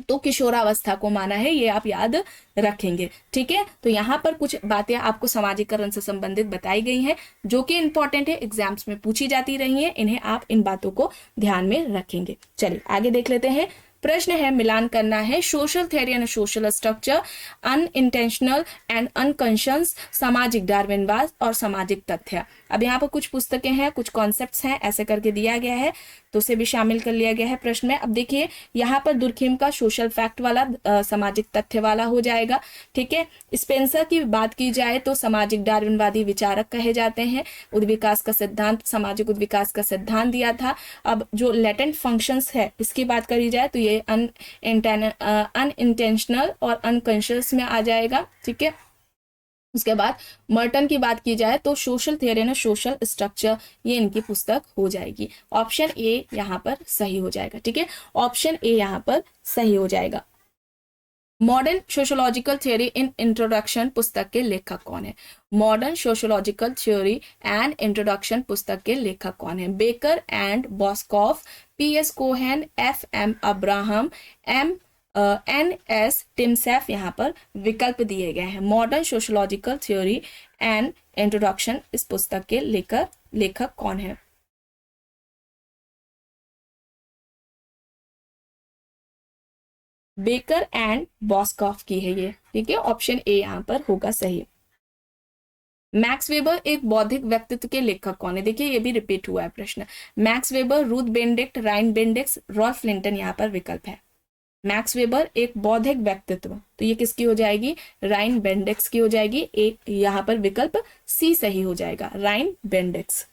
तो किशोरावस्था को माना है, ये आप याद रखेंगे। ठीक है, तो यहाँ पर कुछ बातें आपको समाजीकरण से संबंधित बताई गई हैं जो कि इंपॉर्टेंट है, एग्जाम्स में पूछी जाती रही हैं, इन्हें आप इन बातों को ध्यान में रखेंगे। चलिए आगे देख लेते हैं। प्रश्न है, मिलान करना है। Social theory and social structure, unintentional and unconscious, सामाजिक डार्विनवाद और सामाजिक तथ्य। अब यहाँ पर कुछ पुस्तकें हैं, कुछ कॉन्सेप्ट्स हैं, ऐसे करके दिया गया है, तो उसे भी शामिल कर लिया गया है प्रश्न में। अब देखिए यहाँ पर दुर्खिम का सोशल फैक्ट वाला सामाजिक तथ्य वाला हो जाएगा। ठीक है, स्पेंसर की बात की जाए तो सामाजिक डार्विनवादी विचारक कहे जाते हैं। उद्विकास का सिद्धांत, सामाजिक उद्विकास का सिद्धांत दिया था। अब जो लेटेंट फंक्शंस है इसकी बात करी जाए तो ये अनइंटेंशनल और अनकॉन्शियस में आ जाएगा। ठीक है, उसके बाद मर्टन की बात की जाए तो social theory and social structure, ये इनकी पुस्तक हो जाएगी। ऑप्शन ए यहाँ पर सही हो जाएगा। ठीक है, ऑप्शन ए यहाँ पर सही हो जाएगा। Modern sociological theory in introduction पुस्तक के लेखक कौन है? Modern sociological theory and introduction पुस्तक के लेखक कौन है? Becker and Boskoff, P S. Cohen, F M. Abraham, N S. Timasheff यहाँ पर विकल्प दिए गए हैं। Modern sociological theory and introduction इस पुस्तक के लेखक कौन है? बेकर एंड बॉस्कॉफ की है ये, ठीक है, ऑप्शन ए यहाँ पर होगा सही। मैक्स वेबर एक बौद्धिक व्यक्तित्व के लेखक कौन है? देखिए ये भी रिपीट हुआ है प्रश्न। मैक्स वेबर, रूथ बेनेडिक्ट, राइन बेनेडिक्ट, रॉल्फ लिंटन यहाँ पर विकल्प है। मैक्स वेबर एक बौद्धिक व्यक्तित्व, तो ये किसकी हो जाएगी? राइन बेनेडिक्ट की हो जाएगी। एक यहाँ पर विकल्प सी सही हो जाएगा, राइन बेनेडिक्ट।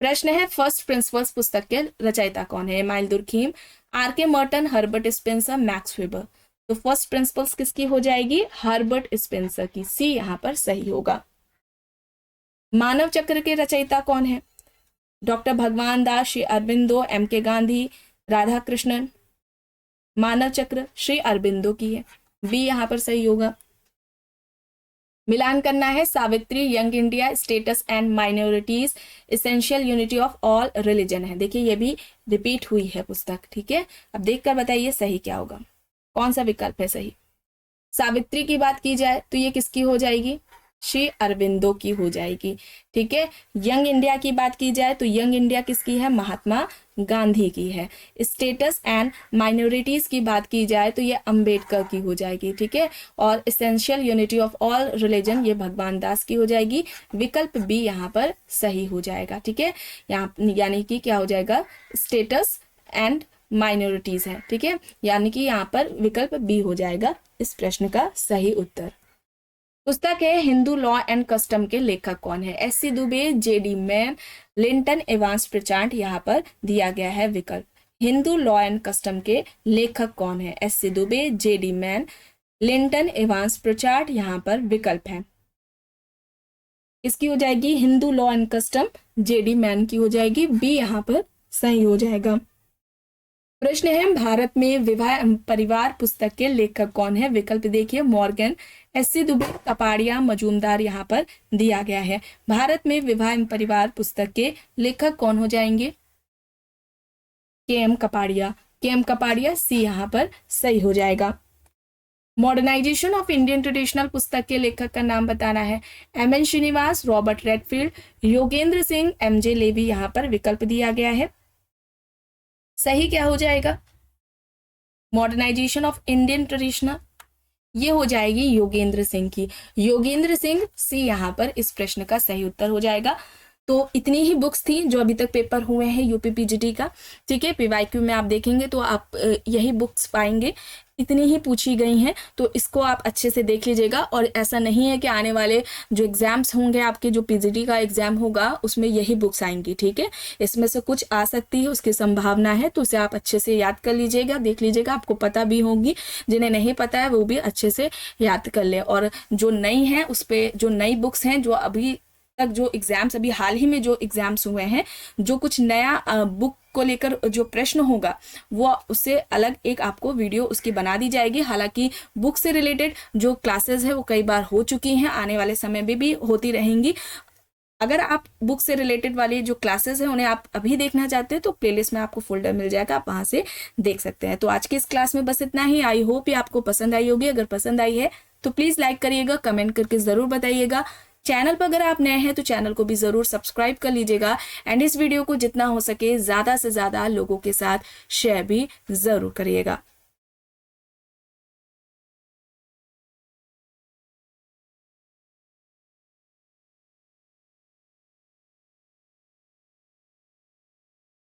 प्रश्न है फर्स्ट प्रिंसिपल्स पुस्तक के रचयिता कौन है? Emile Durkheim, RK. Merton, Herbert Spencer, Max Weber. तो फर्स्ट प्रिंसिपल्स किसकी हो जाएगी? हर्बर्ट स्पेंसर की, सी यहाँ पर सही होगा। मानव चक्र के रचयिता कौन है? डॉक्टर भगवान दास, श्री अरबिंदो, एम.के. गांधी, राधा कृष्णन। मानव चक्र श्री अरबिंदो की है, बी यहाँ पर सही होगा। मिलान करना है Savitri, young India, status and minorities, essential unity of all religion है। देखिए ये भी रिपीट हुई है पुस्तक, ठीक है। अब देखकर बताइए सही क्या होगा, कौन सा विकल्प है सही। सावित्री की बात की जाए तो ये किसकी हो जाएगी? श्री अरबिंदो की हो जाएगी, ठीक है। यंग इंडिया की बात की जाए तो यंग इंडिया किसकी है? महात्मा गांधी की है। स्टेटस एंड माइनॉरिटीज की बात की जाए तो ये अंबेडकर की हो जाएगी, ठीक है। और essential unity of all religion ये भगवान दास की हो जाएगी। विकल्प बी यहाँ पर सही हो जाएगा, ठीक है। यहाँ यानी कि क्या हो जाएगा? स्टेटस एंड माइनॉरिटीज है, ठीक है, यानी कि यहाँ पर विकल्प बी हो जाएगा इस प्रश्न का सही उत्तर। पुस्तक है हिंदू लॉ एंड कस्टम के लेखक कौन है? SC. Dubey, JD. Man, Linton Evans Pritchard यहाँ पर दिया गया है विकल्प। हिंदू लॉ एंड कस्टम के लेखक कौन है? SC. Dubey, JD. Man, Linton Evans Pritchard यहाँ पर विकल्प है। इसकी हो जाएगी Hindu law and custom, JD. Man की हो जाएगी, बी यहाँ पर सही हो जाएगा। प्रश्न है भारत में विवाह परिवार पुस्तक के लेखक कौन है? विकल्प देखिए मॉर्गन, एस.सी. दुबे, कपाड़िया, मजूमदार यहाँ पर दिया गया है। भारत में विवाह परिवार पुस्तक के लेखक कौन हो जाएंगे? के.एम. कपाड़िया, के.एम. कपाड़िया, सी यहाँ पर सही हो जाएगा। मॉडर्नाइजेशन ऑफ इंडियन ट्रेडिशनल पुस्तक के लेखक का नाम बताना है। MN. Srinivas, Robert Redfield, Yogendra Singh, MJ. Levy यहाँ पर विकल्प दिया गया है। सही क्या हो जाएगा? मॉडर्नाइजेशन ऑफ इंडियन ट्रेडिशनल ये हो जाएगी योगेंद्र सिंह की, योगेंद्र सिंह, सी यहाँ पर इस प्रश्न का सही उत्तर हो जाएगा। तो इतनी ही बुक्स थी जो अभी तक पेपर हुए हैं यूपीपीजीटी का, ठीक है। पीवाईक्यू में आप देखेंगे तो आप यही बुक्स पाएंगे, इतनी ही पूछी गई हैं, तो इसको आप अच्छे से देख लीजिएगा। और ऐसा नहीं है कि आने वाले जो एग्जाम्स होंगे आपके, जो पीजीटी का एग्जाम होगा उसमें यही बुक्स आएंगी, ठीक है। इसमें से कुछ आ सकती है, उसकी संभावना है, तो उसे आप अच्छे से याद कर लीजिएगा, देख लीजिएगा, आपको पता भी होगी। जिन्हें नहीं पता है वो भी अच्छे से याद कर ले। और जो नई है उस पर, जो नई बुक्स हैं, जो अभी तक जो एग्जाम्स, अभी हाल ही में जो एग्जाम्स हुए हैं, जो कुछ नया बुक को लेकर जो प्रश्न होगा वो उससे अलग एक आपको वीडियो उसकी बना दी जाएगी। हालांकि बुक से रिलेटेड जो क्लासेस है वो कई बार हो चुकी हैं, आने वाले समय में भी होती रहेंगी। अगर आप बुक से रिलेटेड वाली जो क्लासेस हैं उन्हें आप अभी देखना चाहते हैं तो प्लेलिस्ट में आपको फोल्डर मिल जाएगा, आप वहां से देख सकते हैं। तो आज की इस क्लास में बस इतना ही। आई होप ये आपको पसंद आई होगी। अगर पसंद आई है तो प्लीज लाइक करिएगा, कमेंट करके जरूर बताइएगा। चैनल पर अगर आप नए हैं तो चैनल को भी जरूर सब्सक्राइब कर लीजिएगा। एंड इस वीडियो को जितना हो सके ज्यादा से ज्यादा लोगों के साथ शेयर भी जरूर करिएगा।